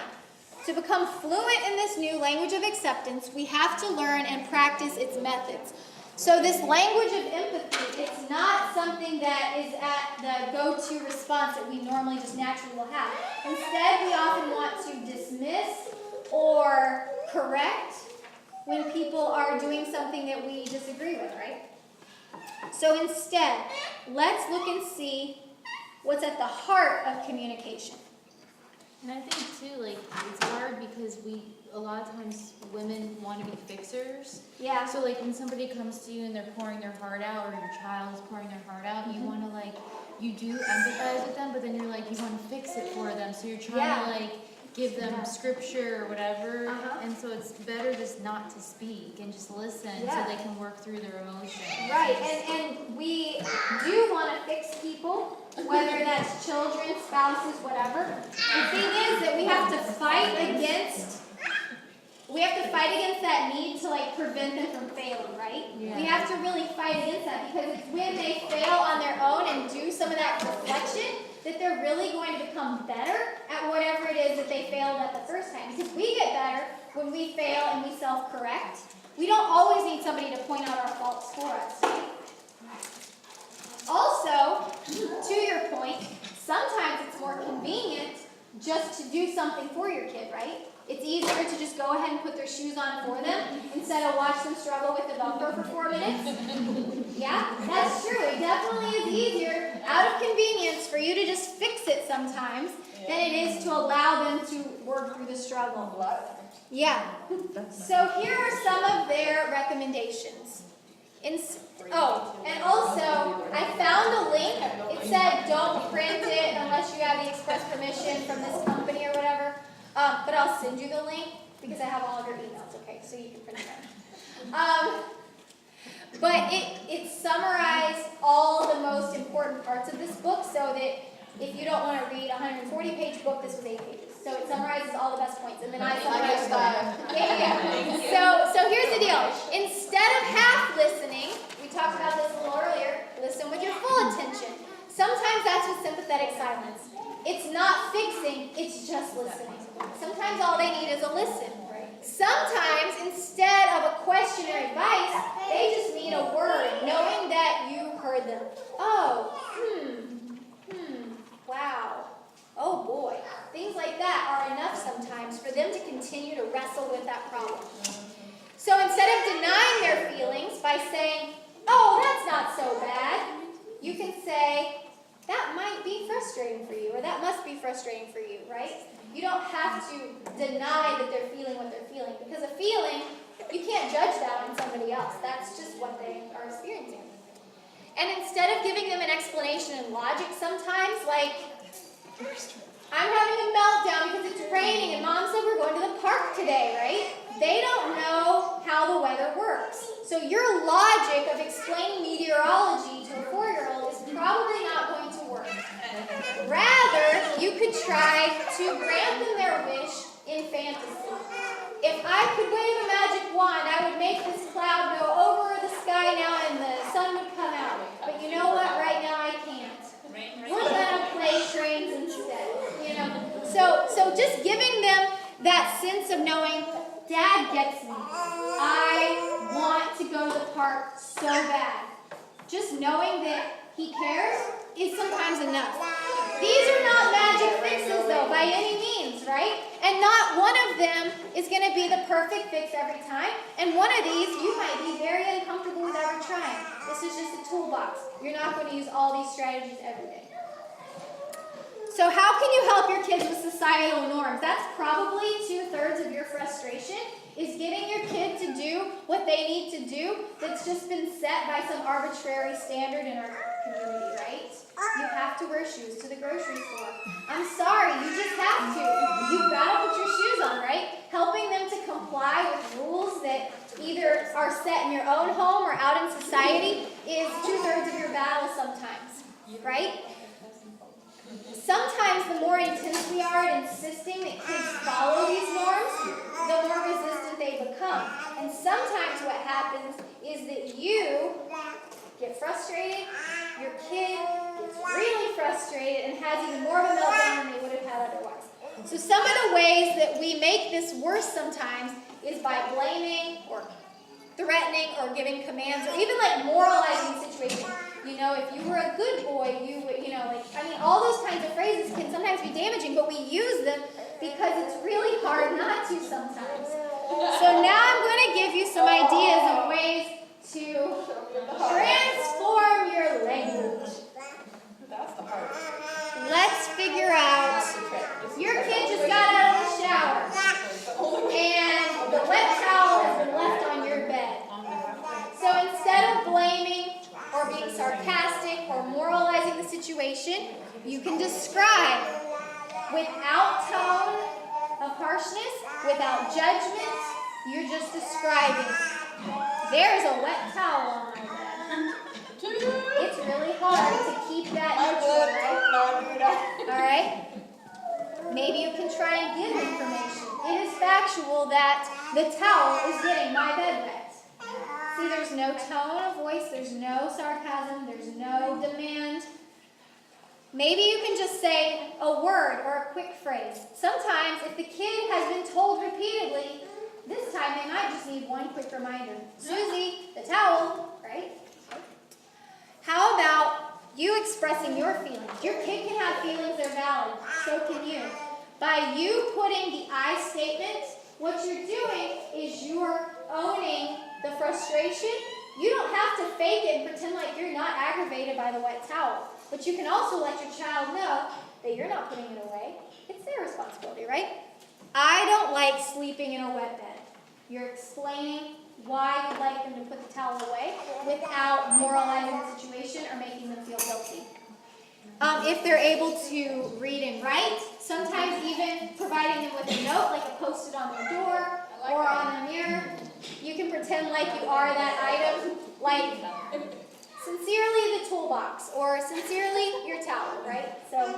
To become fluent in this new language of acceptance, we have to learn and practice its methods. So this language of empathy, it's not something that is at the go-to response that we normally just naturally will have. Instead, we often want to dismiss or correct when people are doing something that we disagree with, right? So instead, let's look and see what's at the heart of communication. And I think too, like, it's hard because a lot of times women want to be fixers. Yeah. So like when somebody comes to you and they're pouring their heart out, or your child is pouring their heart out, you want to like, you do empathize with them, but then you're like, you want to fix it for them. So you're trying to like give them scripture or whatever. And so it's better just not to speak and just listen so they can work through their emotions. Right, and we do want to fix people, whether that's children, spouses, whatever. The thing is that we have to fight against we have to fight against that need to like prevent them from failing, right? We have to really fight against that because it's when they fail on their own and do some of that reflection that they're really going to become better at whatever it is that they failed at the first time. Because we get better when we fail and we self-correct. We don't always need somebody to point out our faults for us, right? Also, to your point, sometimes it's more convenient just to do something for your kid, right? It's easier to just go ahead and put their shoes on for them instead of watch them struggle with the Velcro for 4 minutes. Yeah, that's true. It definitely is easier out of convenience for you to just fix it sometimes than it is to allow them to work through the struggle. Yeah. So here are some of their recommendations. And also, I found a link. It said don't print it unless you have the express permission from this company or whatever. But I'll send you the link because I have all of your emails, okay? So you can print it out. But it summarized all the most important parts of this book so that if you don't want to read a 140-page book, this was 8 pages. So it summarizes all the best points. And then I summarized So here's the deal. Instead of half listening, we talked about this a little earlier, listen with your full attention. Sometimes that's with sympathetic silence. It's not fixing, it's just listening. Sometimes all they need is a listen. Sometimes, instead of a question or advice, they just need a word, knowing that you heard them. Oh, wow, oh boy. Things like that are enough sometimes for them to continue to wrestle with that problem. So instead of denying their feelings by saying, oh, that's not so bad, you can say, that might be frustrating for you, or that must be frustrating for you, right? You don't have to deny that they're feeling what they're feeling, because a feeling, you can't judge that on somebody else. That's just what they are experiencing. And instead of giving them an explanation and logic sometimes, like, I'm having a meltdown because it's raining and Mom said we're going to the park today, right? They don't know how the weather works. So your logic of explaining meteorology to a 4-year-old is probably not going to work. Rather, you could try to grant them their wish in fantasy. If I could wave a magic wand, I would make this cloud go over the sky now and the sun would come out. But you know what? Right now I can't. We're gonna play trains instead. So just giving them that sense of knowing, Dad gets me. I want to go to the park so bad. Just knowing that he cares is sometimes enough. These are not magic fixes though, by any means, right? And not one of them is going to be the perfect fix every time. And one of these you might be very uncomfortable with ever trying. This is just a toolbox. You're not going to use all these strategies every day. So how can you help your kids with societal norms? That's probably 2/3 of your frustration, is getting your kid to do what they need to do that's just been set by some arbitrary standard in our community, right? You have to wear shoes to the grocery store. I'm sorry, you just have to. You've got to put your shoes on, right? Helping them to comply with rules that either are set in your own home or out in society is 2/3 of your battle sometimes, right? Sometimes the more intense we are at insisting that kids follow these norms, the more resistant they become. And sometimes what happens is that you get frustrated, your kid gets really frustrated and has even more of a meltdown than they would have had otherwise. So some of the ways that we make this worse sometimes is by blaming or threatening or giving commands or even like moralizing the situation. If you were a good boy, you would, all those kinds of phrases can sometimes be damaging, but we use them because it's really hard not to sometimes. So now I'm going to give you some ideas of ways to transform your language. Let's figure out, your kid just got out of the shower and the wet towel has been left on your bed. So instead of blaming or being sarcastic or moralizing the situation, you can describe without tone of harshness, without judgment. You're just describing, there's a wet towel on my bed. It's really hard to keep that neutral, right? All right? Maybe you can try and give information. It is factual that the towel is getting my bed wet. See, there's no tone of voice, there's no sarcasm, there's no demand. Maybe you can just say a word or a quick phrase. Sometimes, if the kid has been told repeatedly, this time they might just need one quick reminder. Susie, the towel, right? How about you expressing your feelings? Your kid can have feelings, they're valid. So can you. By you putting the I statement, what you're doing is you're owning the frustration. You don't have to fake it and pretend like you're not aggravated by the wet towel. But you can also let your child know that you're not putting it away. It's their responsibility, right? I don't like sleeping in a wet bed. You're explaining why you'd like them to put the towel away without moralizing the situation or making them feel guilty. If they're able to read and write, sometimes even providing them with a note, like a post-it on their door or on a mirror. You can pretend like you are that item, like sincerely the toolbox or sincerely your towel, right? So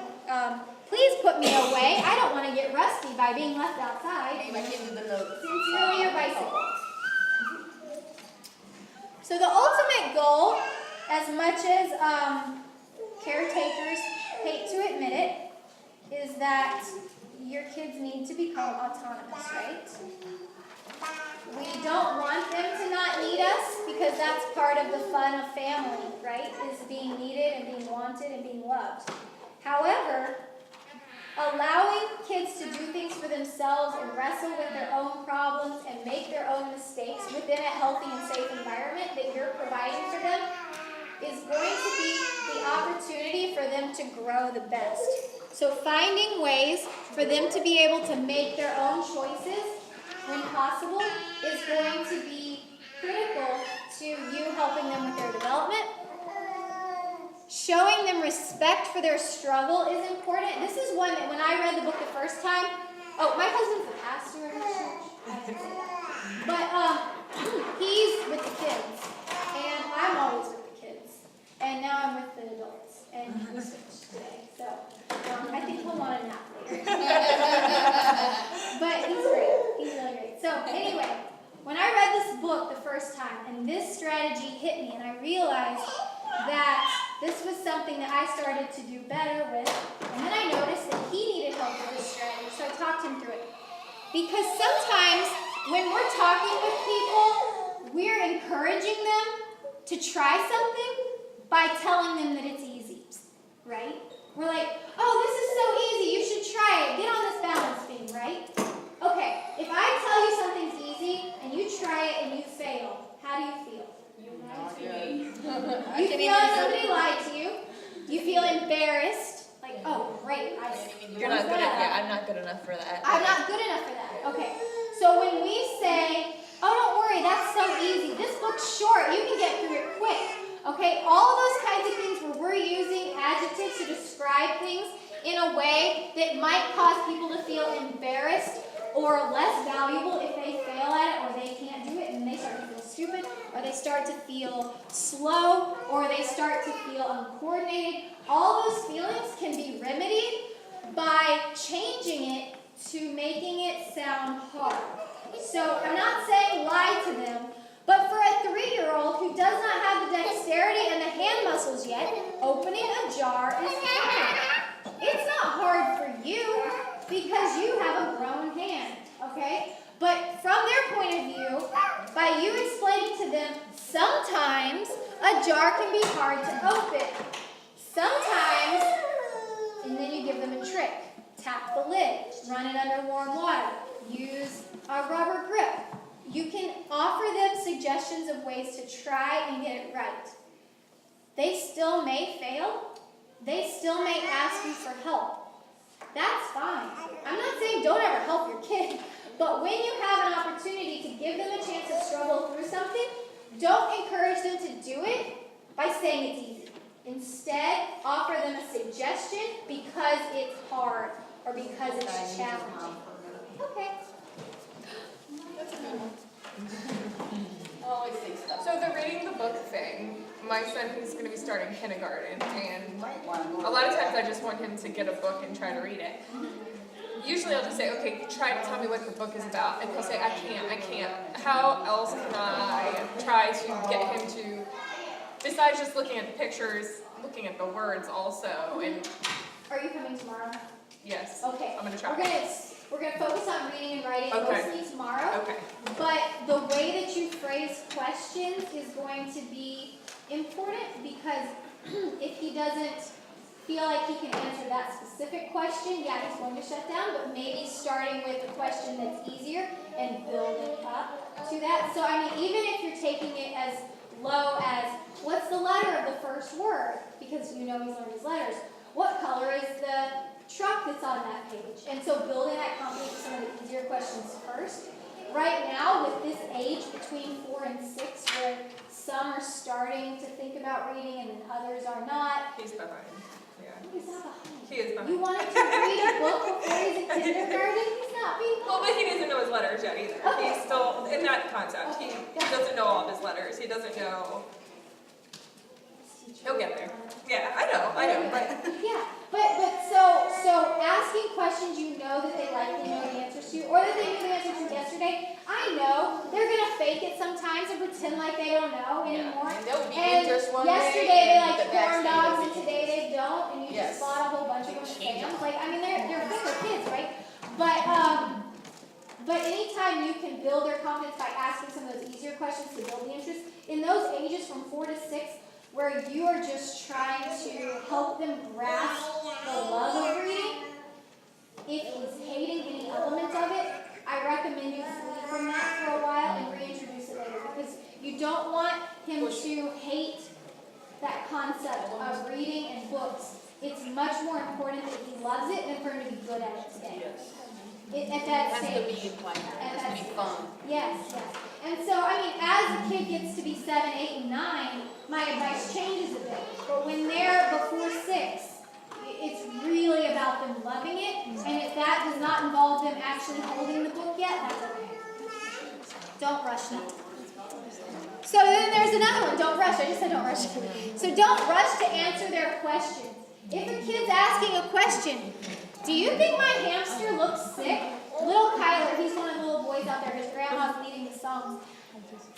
please put me away. I don't want to get rusty by being left outside. Sincerely your bicycle. So the ultimate goal, as much as caretakers hate to admit it, is that your kids need to become autonomous, right? We don't want them to not need us because that's part of the fun of family, right? Is being needed and being wanted and being loved. However, allowing kids to do things for themselves and wrestle with their own problems and make their own mistakes within a healthy and safe environment that you're providing for them is going to be the opportunity for them to grow the best. So finding ways for them to be able to make their own choices when possible is going to be critical to you helping them with their development. Showing them respect for their struggle is important. This is one that when I read the book the first time, my husband's a pastor in the church. I didn't say that. But he's with the kids, and I'm always with the kids. And now I'm with the adults, and we switched today. So I think he'll want a nap later. But he's great. He's really great. So anyway, when I read this book the first time, and this strategy hit me, and I realized that this was something that I started to do better with, and then I noticed that he needed help with this strategy, so I talked him through it. Because sometimes when we're talking with people, we're encouraging them to try something by telling them that it's easy, right? We're like, oh, this is so easy, you should try it, get on this balance beam, right? Okay, if I tell you something's easy, and you try it and you fail, how do you feel? You feel like somebody lied to you. You feel embarrassed. Like, oh, great. You're not good enough. I'm not good enough for that. I'm not good enough for that. Okay. So when we say, oh, don't worry, that's so easy. This book's short. You can get through it quick. Okay. All of those kinds of things where we're using adjectives to describe things in a way that might cause people to feel embarrassed or less valuable if they fail at it or they can't do it and they start to feel stupid or they start to feel slow or they start to feel uncoordinated. All those feelings can be remedied by changing it to making it sound hard. So I'm not saying lie to them, but for a 3-year-old who does not have the dexterity and the hand muscles yet, opening a jar is hard. It's not hard for you because you have a grown hand, okay? But from their point of view, by you explaining to them, sometimes a jar can be hard to open. Sometimes, and then you give them a trick. Tap the lid, run it under warm water, use a rubber grip. You can offer them suggestions of ways to try and get it right. They still may fail. They still may ask you for help. That's fine. I'm not saying don't ever help your kid, but when you have an opportunity to give them a chance to struggle through something, don't encourage them to do it by saying it's easy. Instead, offer them a suggestion because it's hard or because it's challenging. Okay. So the reading the book thing, my son who's going to be starting kindergarten, and a lot of times I just want him to get a book and try to read it. usually I'll just say, okay, try to tell me what the book is about. And he'll say, I can't. How else can I try to get him to, besides just looking at the pictures, looking at the words also, and Are you coming tomorrow? yes, Okay. I'm gonna try. We're gonna focus on reading and writing Okay. mostly tomorrow. Okay, But the way that you phrase questions is going to be important because if he doesn't feel like he can answer that specific question, yeah, he's going to shut down, but maybe starting with a question that's easier and building up to that. So, I mean, even if you're taking it as low as, what's the letter of the first word? Because you know he's learned his letters. What color is the truck that's on that page? And so building that confidence with some of the easier questions first. Right now, with this age between 4 and 6, where some are starting to think about reading and then others are not, he's behind. Yeah, he's not behind. he is behind. You want him to read a book before he's in kindergarten? He's not being Well, but he doesn't know his letters yet either. Okay. He's still in that concept. He Okay. doesn't know all of his letters. He doesn't know. He'll get there. Yeah, I know, but Yeah, but so asking questions you know that they likely know the answers to, or that they knew the answer to yesterday. I know they're gonna fake it sometimes and pretend like they don't know anymore. And they'll be And interest one yesterday day, they and like the next corn day dogs, they'll and be- today they don't, and you Yes. just bought a whole bunch of them with Sam's. Like, I mean, they're fickle kids, right? But anytime you can build their confidence by asking some of those easier questions to build the interest, in those ages from 4 to 6, where you are just trying to help them grasp the love of reading, if he's hating any element of it, I recommend you flee from that for a while and reintroduce it later, because you don't want him to hate that concept of reading and books. It's much more important that he loves it than for him to be good at it today. At that stage. It has to be fun. Yes, yes. And so, I mean, as a kid gets to be 7, 8, and 9, my advice changes a bit. But when they're before 6, it's really about them loving it. And if that does not involve them actually holding the book yet, that's okay. Don't rush them. So then there's another one. Don't rush. I just said don't rush. So don't rush to answer their questions. If a kid's asking a question, do you think my hamster looks sick? Little Kyler, he's one of the little boys out there. His grandma's leading the songs.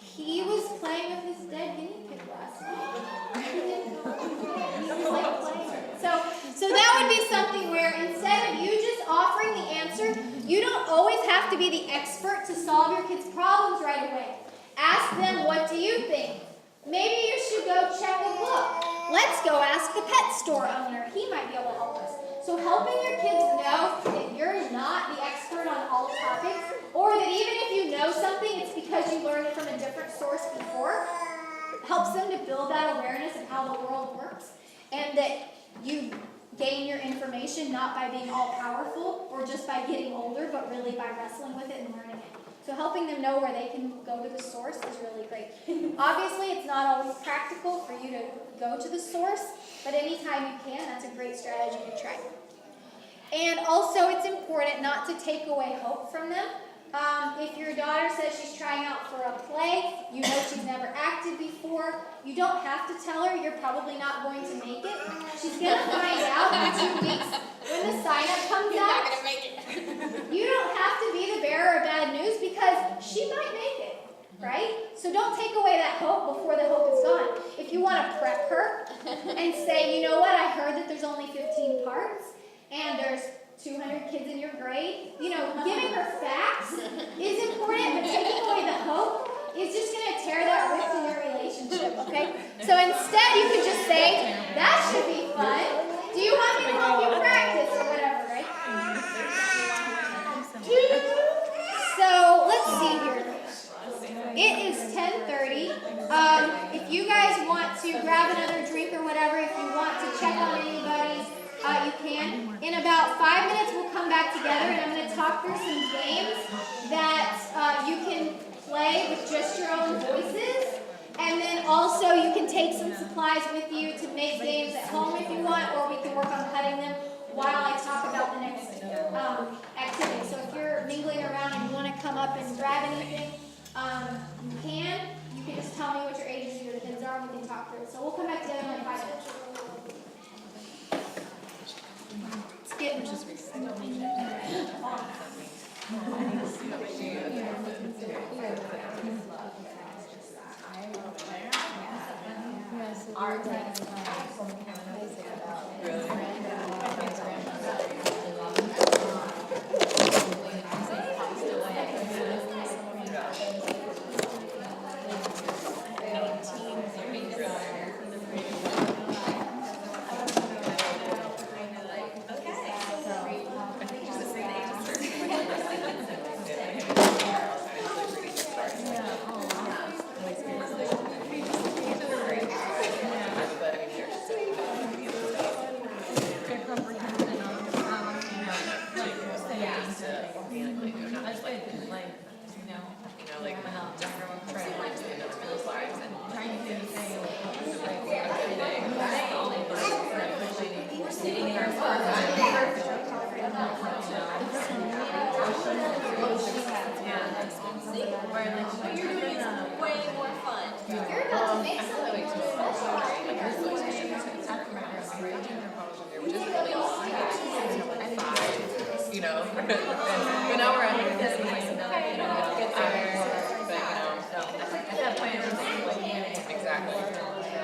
He was playing with his dead guinea pig last night. He didn't know. He was like playing with it. So that would be something where instead of you just offering the answer, you don't always have to be the expert to solve your kids' problems right away. Ask them, what do you think? Maybe you should go check a book. Let's go ask the pet store owner. He might be able to help us. So helping your kids know that you're not the expert on all topics, or that even if you know something, it's because you learned it from a different source before, helps them to build that awareness of how the world works, and that you gain your information not by being all powerful or just by getting older, but really by wrestling with it and learning it. So helping them know where they can go to the source is really great. Obviously, it's not always practical for you to go to the source, but anytime you can, that's a great strategy to try. And also, it's important not to take away hope from them. If your daughter says she's trying out for a play, you know she's never acted before, you don't have to tell her you're probably not going to make it. She's going to find out in 2 weeks when the sign-up comes out. You don't have to be the bearer of bad news because she might make it, right? So don't take away that hope before the hope is gone. If you want to prep her and say, you know what, I heard that there's only 15 parts and there's 200 kids in your grade, you know, giving her facts is important, but taking away the hope is just going to tear that rift in your relationship, okay? So instead, you could just say, that should be fun. Do you want me to help you practice or whatever, right? So let's see here. It is 10:30. If you guys want to grab another drink or whatever, if you want to check on anybody, you can. In about 5 minutes, we'll come back together, and I'm going to talk through some games that you can play with just your own voices. And then also, you can take some supplies with you to make games at home if you want, or we can work on cutting them while I talk about the next activity. So if you're mingling around and you want to come up and grab anything, you can. You can just tell me what your ages of your kids are, and we can talk through it. So we'll come back together in like 5 minutes. It's getting like, you know, like, just trying to like, you know, people's lives and trying to say a good thing. sitting in our car. Where like, what you're doing is way more fun. You're about to make something Which isn't really a lot. You know, but now we're at this, you know, get tired, but you know, So at that point, it was like, exactly.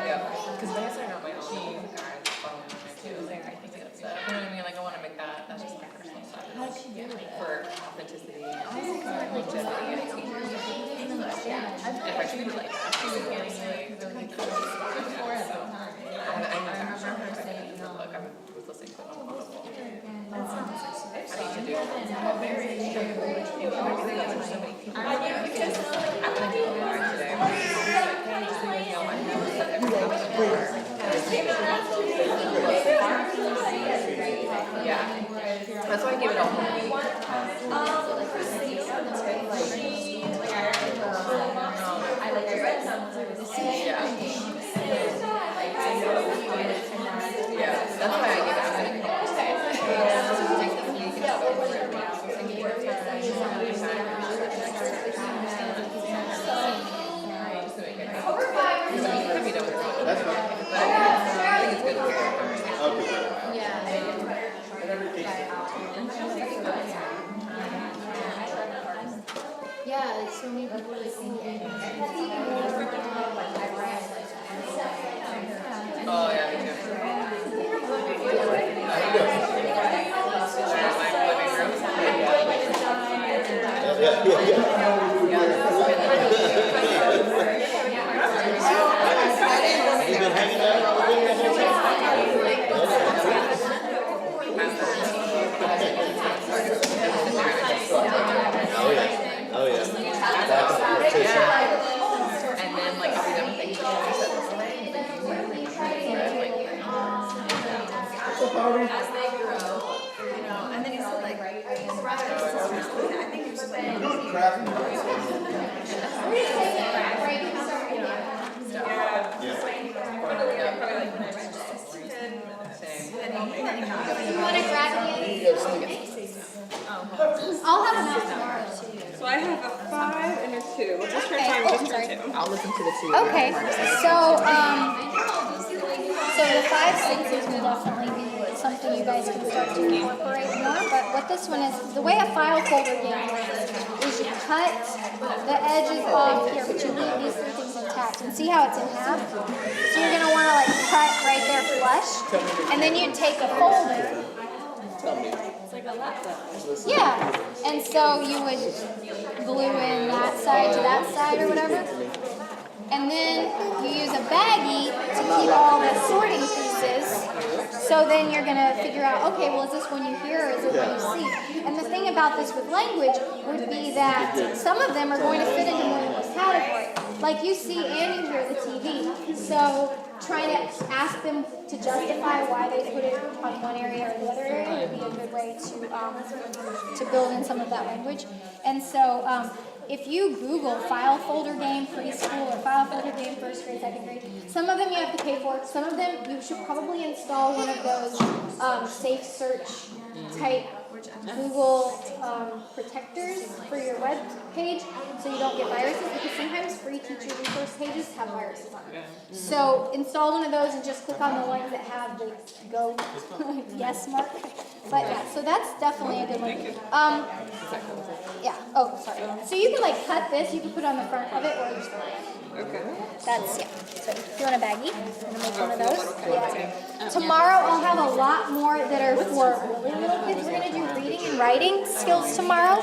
Yeah, because when I started out my own guys, following my too, like, I think that's, you know what I mean, like, I want to make that's just my personal side. For authenticity and longevity and teachers. And if I treat it like that, she was getting like really cool. So, I remember her saying, look, I was listening to it on Audible. I need to do it. Yeah, that's why I gave it all. Yeah, that's why I give it That's fine. Yeah, like so many people like think Oh, yeah, me too. You've been hanging out all day? Oh, yeah. Oh, yeah. And then, like, I'll be done with it. as they grow, you know, and then you said like, it's rather, I think you're saying. You're doing crap. You want to grab me? I'll have enough tomorrow too. So I have a 5 and a 2. We'll just try Okay. time Oh, just sorry. for 2. I'll listen to the two. Okay, so the 5 senses will definitely be something you guys can start to incorporate more. But what this one is, the way a file folder game works is you cut the edges off here, but you leave these 3 things intact. And see how it's in half? So you're gonna want to like cut right there flush, and then you take a folder. Yeah, and so you would glue in that side to that side or whatever. And then you use a baggie to keep all the sorting pieces. So then you're going to figure out, okay, well, is this one you hear or is it one you see? And the thing about this with language would be that some of them are going to fit into more than one category. Like you see and you hear the TV. So trying to ask them to justify why they put it on one area or the other area would be a good way to build in some of that language. And so if you Google file folder game preschool or file folder game first grade, second grade, some of them you have to pay for. Some of them you should probably install one of those safe search type Google protectors for your web page so you don't get viruses, because sometimes free teacher resource pages have viruses on them. So install one of those and just click on the ones that have the go yes mark. But yeah, so that's definitely a good one. Yeah, oh, sorry. So you can like cut this, you can put it on the front of it or just that's, yeah. So if you want a baggie, I'm gonna make one of those. Yeah. Tomorrow I'll have a lot more that are for really little kids. We're gonna do reading and writing skills tomorrow.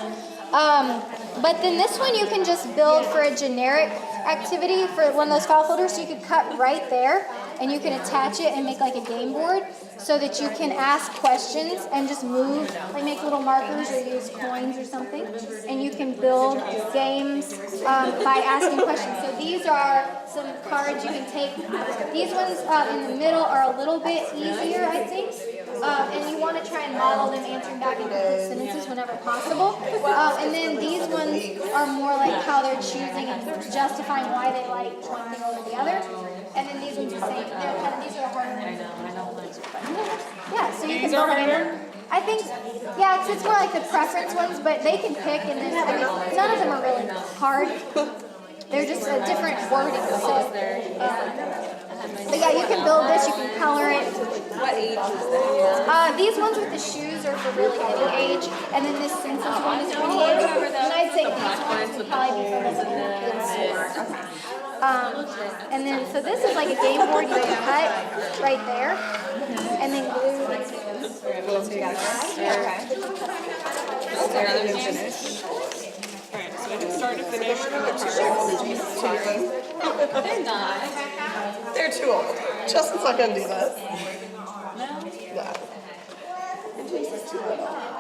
But then this one you can just build for a generic activity for one of those file folders. So you could cut right there and you can attach it and make like a game board so that you can ask questions and just move, like make little markers or use coins or something. And you can build games by asking questions. So these are some cards you can take. These ones in the middle are a little bit easier, I think. And you want to try and model them answering back in complete sentences whenever possible. And then these ones are more like how they're choosing and justifying why they like one thing over the other. And then these ones the same. These are the harder ones. Yeah, so you can build them in. I think, yeah, 'cause it's more like the preference ones, but they can pick, and then I mean, none of them are really hard. They're just a different wording. So, but yeah, you can build this. You can color it. What age is that? These ones with the shoes are for really any age, and then this census one is for the age. And I'd say these ones would probably be for the and then so this is like a game board you can cut right there, and then glue together. Alright, so I can start to finish. They're not. They're too old. Justin's not gonna do that. No? Yeah.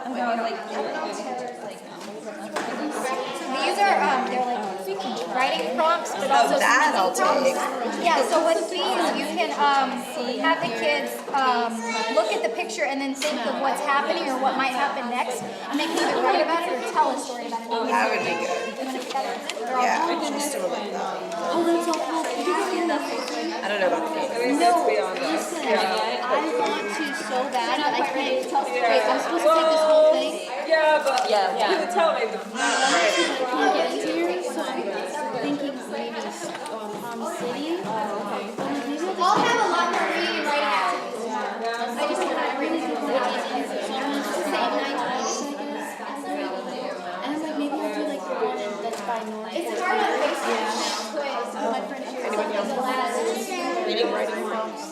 I'm going like, These are they're like writing prompts, but also that I'll take. yeah. So with these, you can have the kids look at the picture and then think of what's happening or what might happen next, and they can either write about it or tell a story about it. That would be good. You want to put that in? Yeah, just do it like that. Oh, that's all cool. I don't know about the game. No, listen, I want to so bad, but I can't. Wait, I'm supposed to take this whole thing? Yeah, but yeah. you can tell me. So I'm thinking maybe Palm City. I'll have a lot more reading and writing activities. I just want to really do what it is. So I'm going to say 9 times. And I'm like, maybe I'll do like the one that's by North. It's hard on Facebook. Quiz. My friend here is like the last. Reading, writing prompts.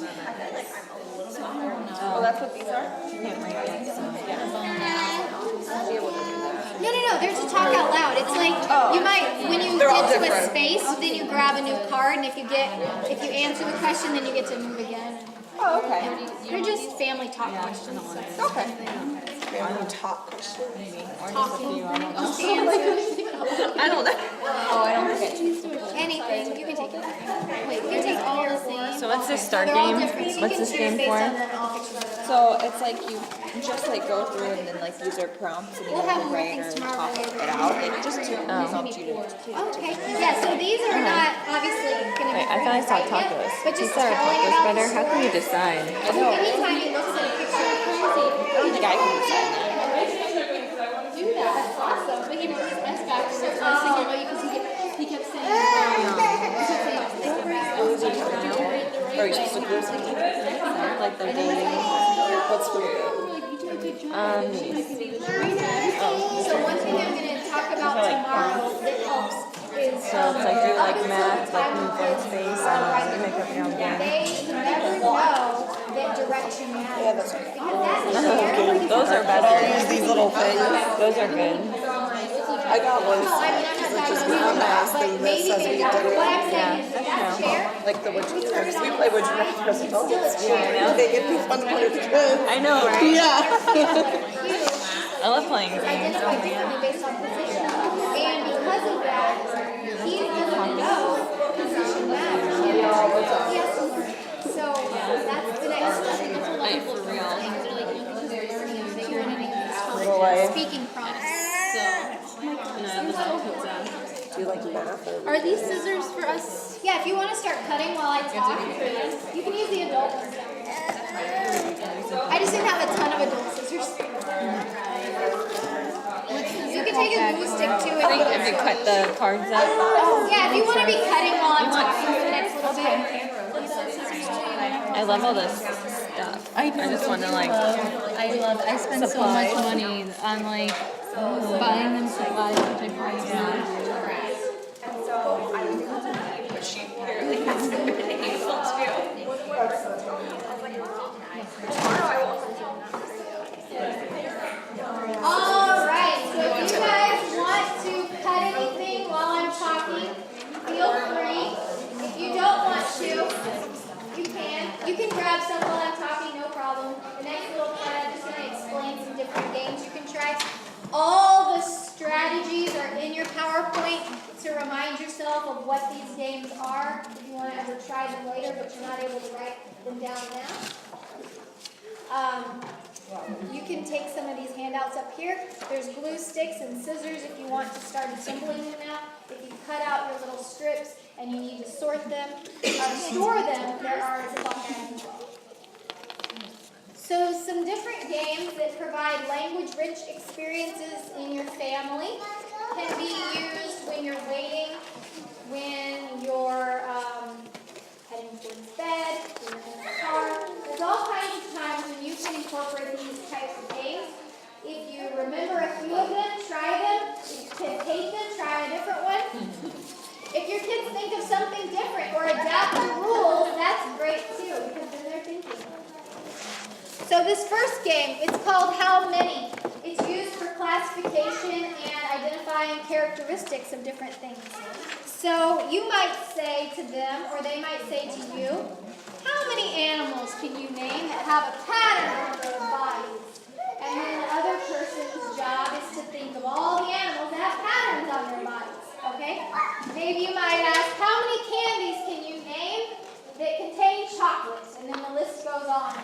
Oh, that's what these are? No, they're to talk out loud. It's like you might, when you They're all get to a different. space, then you grab a new card, and if you answer the question, then you get to move again. Oh, okay. They're just family talk questions. Okay. Random talk question. Talking. I don't know. Oh, I don't think it. Anything. You can take it. Wait, you can take all the things. So what's this start They're all game? different. So you What's can this choose game based for? on the knowledge level. So it's like you just like go through and then like these are prompts and you We'll have can more write things or tomorrow. talk it out. It just helps you to. Okay. Yeah. So these are not obviously going to be. Wait, I thought I saw right yet, tacos. But just Is there a telling tacos about better? the How can you story. decide? So anytime he looks at a picture of crazy, I don't think I can decide that. Do that. That's awesome. But he wrote his S backwards. I was thinking about you because he kept saying, Or are you supposed to glue something? Like the dating. What's for you? So one thing I'm going to talk about tomorrow that helps is So it's like do like math, like move one space, and you make up your own game. they never know that direction matters. Yeah, that's Because that's there. Those are better. Use these little things. Those are good. I got one. No, I mean, I'm not talking Really about nice but thing that maybe says they you did it. What I'm saying is that chair, Like the wood chipper. We play wood chipper as adults. still a chair. I think it'd be fun to play with the kids. I know, right? Yeah. I love playing games. Identify differently based on position. And because of that, he doesn't know position matters. Yes. So that's the next step. Like for real. Little way. Speaking prompts. Do you like math or? are these scissors for us? Yeah, if you want to start cutting while I talk, you can use the adult ones. I just didn't have a ton of adult scissors. You can take a glue stick too. I think if you cut the cards up. Yeah, if you want to be cutting while I'm talking for the next little bit. I love all this stuff. I just want to like. I spend so much money on like buying them supplies, which I probably not. But she apparently has been able to. Alright, so if you guys want to cut anything while I'm talking, feel free. If you don't want to, you can. You can grab some while I'm talking, no problem. The next little part, I'm just going to explain some different games you can try. All the strategies are in your PowerPoint to remind yourself of what these games are if you want to ever try them later, but you're not able to write them down now. You can take some of these handouts up here. There's glue sticks and scissors if you want to start assembling them out. If you cut out your little strips and you need to sort them, store them, there are Ziploc bags as well. So some different games that provide language-rich experiences in your family can be used when you're waiting, when you're heading towards bed, when you're in the car. There's all kinds of times when you can incorporate these types of games. If you remember a few of them, try them. If your kids hate them, try a different one. If your kids think of something different or adapt the rules, that's great too, because then they're thinking. So this first game, it's called How Many? It's used for classification and identifying characteristics of different things. So you might say to them, or they might say to you, how many animals can you name that have a pattern on their bodies? And then the other person's job is to think of all the animals that have patterns on their bodies. Okay? Maybe you might ask, how many candies can you name that contain chocolate? And then the list goes on.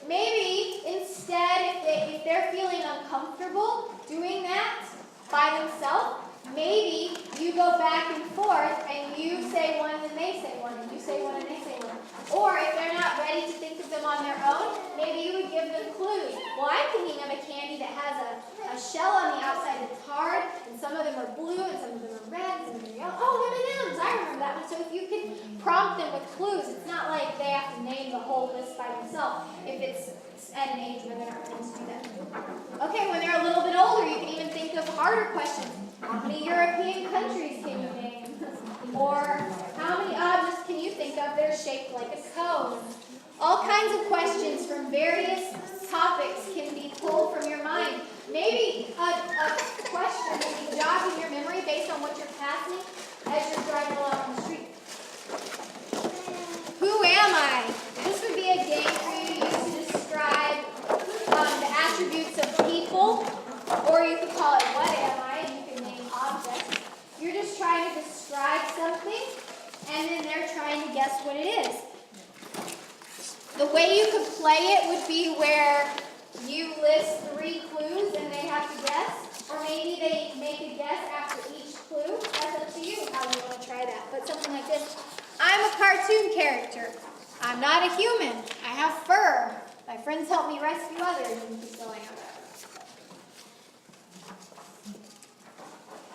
Maybe instead, if they're feeling uncomfortable doing that by themselves, maybe you go back and forth and you say one and they say one, and you say one and they say one. Or if they're not ready to think of them on their own, maybe you would give them clues. Well, I'm thinking of a candy that has a shell on the outside that's hard, and some of them are blue, and some of them are red, and some of them are yellow. Oh, M&Ms, I remember that one. So if you can prompt them with clues, it's not like they have to name the whole list by themselves if it's at an age where they're not going to do that. Okay, when they're a little bit older, you can even think of harder questions. How many European countries can you name? Or how many objects can you think of that are shaped like a cone? All kinds of questions from various topics can be pulled from your mind. Maybe a question will be jogging your memory based on what you're passing as you're driving along the street. Who am I? This would be a game for you to use to describe the attributes of people, or you could call it what am I, and you can name objects. You're just trying to describe something, and then they're trying to guess what it is. The way you could play it would be where you list 3 clues and they have to guess, or maybe they make a guess after each clue. That's up to you how you want to try that. But something like this: I'm a cartoon character. I'm not a human. I have fur. My friends help me rescue others, and keep going on.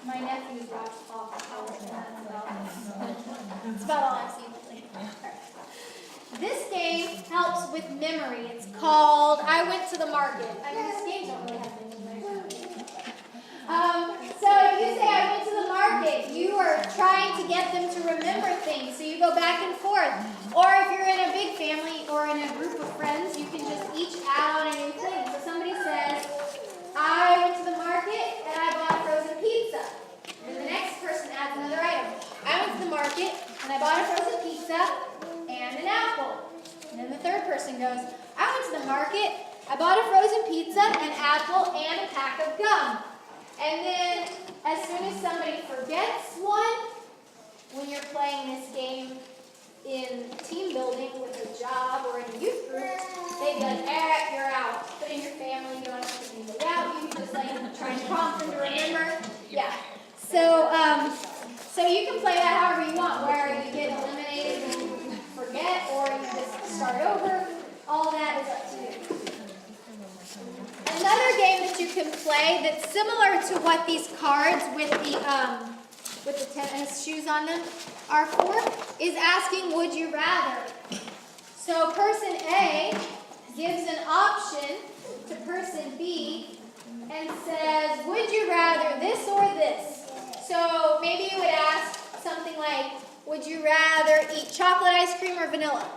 My nephews watch Paw Patrol, and that's about all I've seen lately. This game helps with memory. It's called I Went to the Market. I mean, this game don't really have any memory. So if you say I went to the market, you are trying to get them to remember things. So you go back and forth. Or if you're in a big family or in a group of friends, you can just each add on a new thing. So somebody says, I went to the market and I bought a frozen pizza. And the next person adds another item. I went to the market and I bought a frozen pizza and an apple. And then the third person goes, I went to the market, I bought a frozen pizza, an apple, and a pack of gum. And then as soon as somebody forgets one, when you're playing this game in team building with a job or in a youth group, they'd be like, you're out. But in your family, you don't have to be laid out. You can just like try and prompt them to remember. Yeah. So you can play that however you want, where you get eliminated when you forget, or you just start over. All that is up to you. Another game that you can play that's similar to what these cards with the tennis shoes on them are for is asking, would you rather? So person A gives an option to person B and says, would you rather this or this? So maybe you would ask something like, would you rather eat chocolate ice cream or vanilla?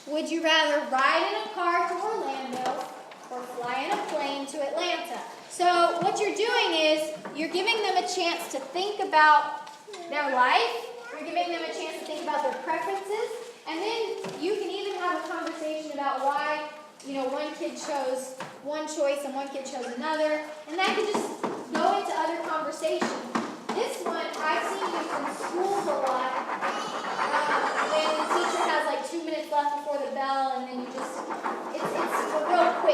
Would you rather ride in a car to Orlando or fly in a plane to Atlanta? So what you're doing is you're giving them a chance to think about their life. You're giving them a chance to think about their preferences. And then you can even have a conversation about why, one kid chose one choice and one kid chose another. And that could just go into other conversations. This one I've seen used in schools a lot. When the teacher has like 2 minutes left before the bell, and then it's a real quick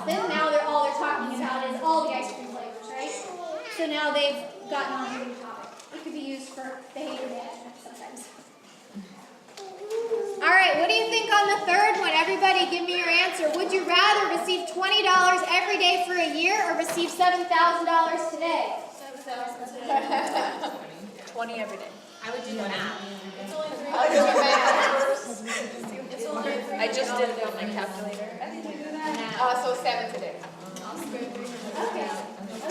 then now all they're talking about is all the ice cream flavors, right? So now they've gotten on a new topic. It could be used for behavior management sometimes. All right, what do you think on the third one? Everybody give me your answer. Would you rather receive $20 every day for a year or receive $7,000 today? 20 every day. I would do the math. I just did it on my calculator. So 7 today.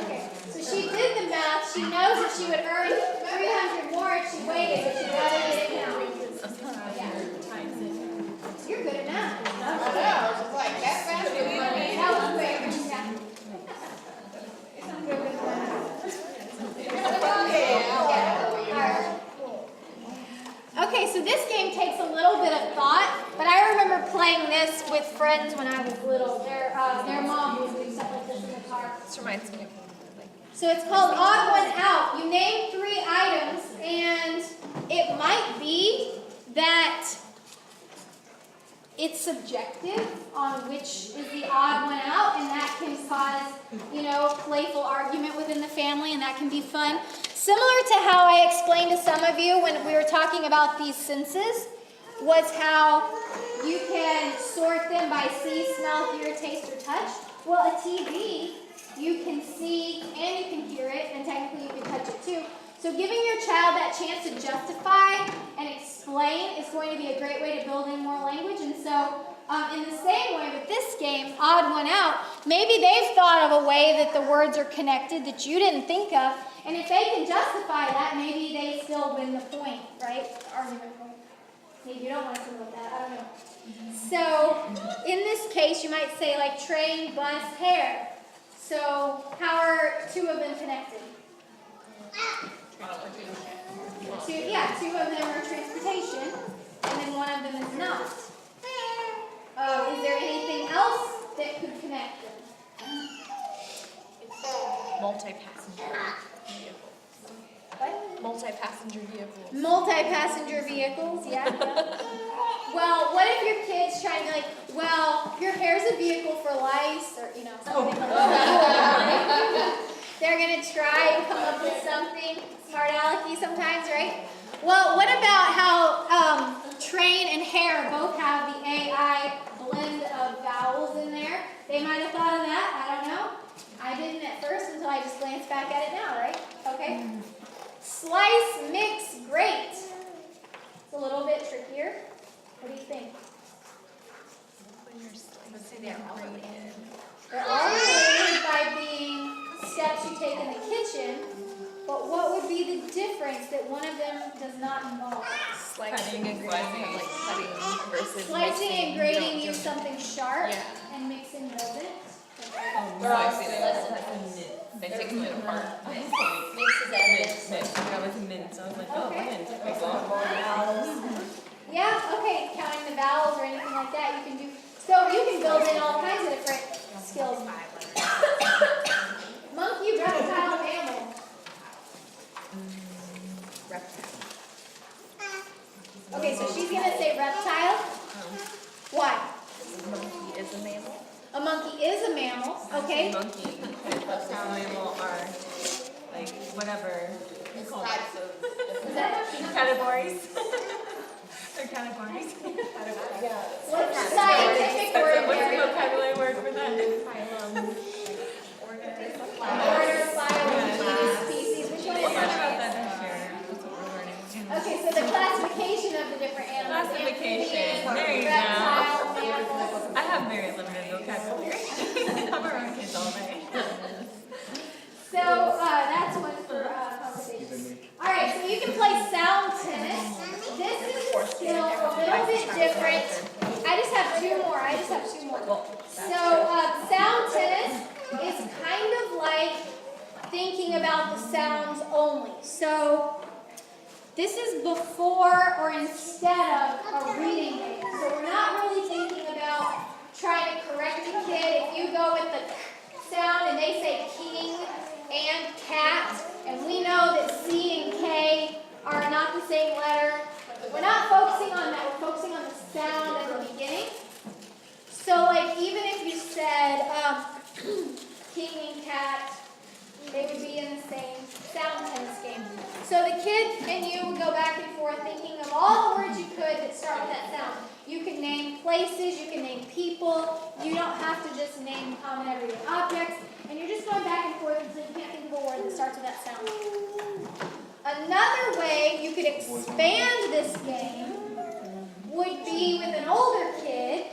Okay. So she did the math. She knows that she would earn 300 more if she waited, but she'd rather get it now. You're good at math. That was quick. Okay, so this game takes a little bit of thought, but I remember playing this with friends when I was little. Their mom was doing stuff like this in the car. This reminds me of So it's called Odd One Out. You name 3 items, and it might be that it's subjective on which is the odd one out, and that can cause, playful argument within the family, and that can be fun. Similar to how I explained to some of you when we were talking about these senses, was how you can sort them by see, smell, hear, taste, or touch. Well, a TV, you can see and you can hear it, and technically you can touch it too. So giving your child that chance to justify and explain is going to be a great way to build in more language. And so in the same way with this game, Odd One Out, maybe they've thought of a way that the words are connected that you didn't think of. And if they can justify that, maybe they still win the point, right? The argument point. Maybe you don't want to promote that, I don't know. So in this case, you might say like train, bus, hair. So how are 2 of them connected? 2 of them are transportation, and then 1 of them is not. Is there anything else that could connect them? multi-passenger vehicles. What? Multi-passenger vehicles. Multi-passenger vehicles, yeah. Well, what if your kid's trying to be like, well, your hair's a vehicle for lice, or, something like that. They're going to try and come up with something smart alecky sometimes, right? Well, what about how train and hair both have the AI blend of vowels in there? They might have thought of that. I don't know. I didn't at first until I just glanced back at it now, right? Okay. Slice, mix, grate. It's a little bit trickier. What do you think? Let's say they're related. They're all related by being steps you take in the kitchen, but what would be the difference that one of them does not involve? Cutting and grating, like cutting versus Slicing mixing. and grating use something sharp, Yeah. and mixing doesn't. They take it apart. Yeah, okay, counting the vowels or anything like that, you can do. So you can build in all kinds of different skills. Monkey, reptile, mammal. Okay, so she's gonna say reptile. Why? Monkey is a mammal. A monkey is a mammal, okay? Monkey and reptile mammal are like whatever you call it. Is that Categories. They're categories. what's the scientific word What's the there? vocabulary word for that? Order, phylum, species. Which one is that? Okay, so the classification of the different animals. Classification. Amphibian, There you go. reptile, mammal. I have very limited vocabulary. I'm around kids all day. So that's one for conversation. All right, so you can play sound tennis. This is a skill a little bit different. I just have two more. So sound tennis is kind of like thinking about the sounds only. So this is before or instead of a reading game. So we're not really thinking about trying to correct the kid. If you go with the sound and they say king and cat, and we know that C and K are not the same letter, we're not focusing on that. We're focusing on the sound at the beginning. So like even if you said So the kid and you would go back and forth thinking of all the words you could that start with that sound. You can name places, you can name people, you don't have to just name common everyday objects, and you're just going back and forth until you can't think of a word that starts with that sound. Another way you could expand this game would be with an older kid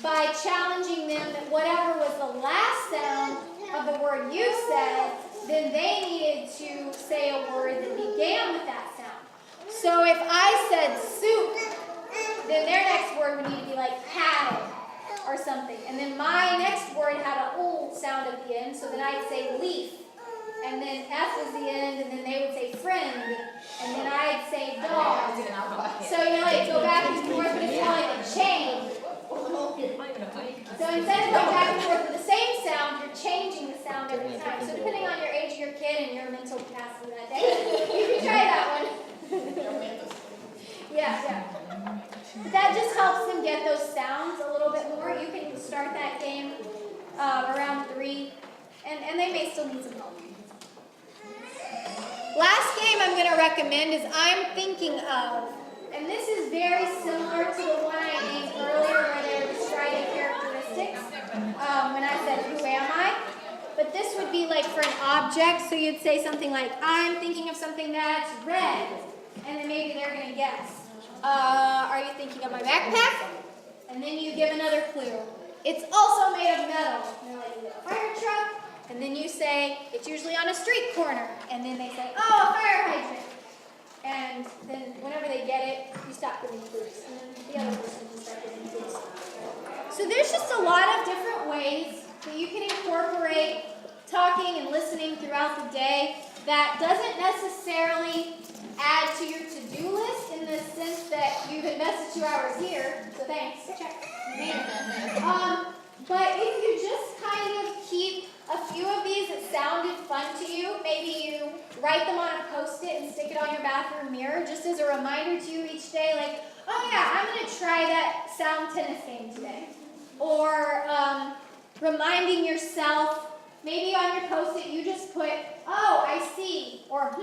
by challenging them that whatever was the last sound of the word you said, then they needed to say a word that began with that sound. So if I said soup, then their next word would need to be like paddle or something. And then my next word had an old sound at the end, so then I'd say leaf. And then F was the end, and then they would say friend. And then I'd say dog. So like go back and forth, but it's kind of like a chain. So instead of going back and forth with the same sound, you're changing the sound every time. So depending on your age of your kid and your mental capacity that day, you can try that one. Yeah. But that just helps them get those sounds a little bit more. You can start that game around 3, and they may still need some help. Last game I'm going to recommend is I'm Thinking Of. And this is very similar to the one I named earlier where they were describing characteristics when I said, who am I? But this would be like for an object, so you'd say something like, I'm thinking of something that's red. And then maybe they're going to guess. Are you thinking of my backpack? And then you give another clue. It's also made of metal. And they're like, is it a fire truck? And then you say, it's usually on a street corner. And then they say, oh, a fire hydrant. And then whenever they get it, you stop giving clues. And then the other person can start giving clues. So there's just a lot of different ways that you can incorporate talking and listening throughout the day that doesn't necessarily add to your to-do list in the sense that you've invested 2 hours here, so thanks, check. But if you just kind of keep a few of these that sounded fun to you, maybe you write them on a Post-it and stick it on your bathroom mirror just as a reminder to you each day, like, oh yeah, I'm going to try that sound tennis game today. Or reminding yourself, maybe on your Post-it you just put, oh, I see, or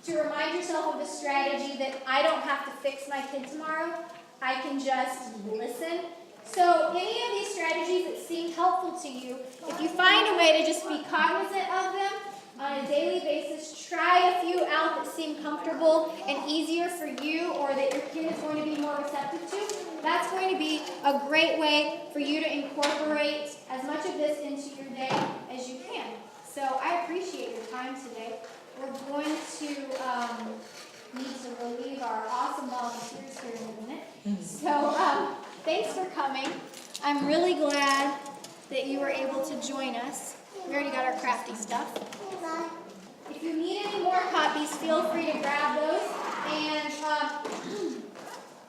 to remind yourself of the strategy that I don't have to fix my kid tomorrow, I can just listen. So any of these strategies that seem helpful to you, if you find a way to just be cognizant of them on a daily basis, try a few out that seem comfortable and easier for you or that your kid is going to be more receptive to, that's going to be a great way for you to incorporate as much of this into your day as you can. So I appreciate your time today. We're going to need to relieve our awesome volunteers here in a minute. So thanks for coming. I'm really glad that you were able to join us. We already got our crafty stuff. If you need any more copies, feel free to grab those.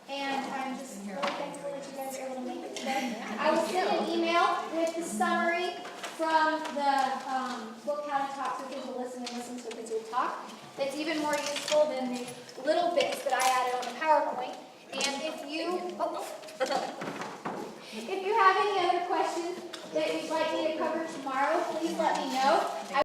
And I'm just really thankful that you guys are able to make it today. I will send an email with the summary from the book, How to Talk So Kids Will Listen and Listen So Kids Will Talk. That's even more useful than the little bit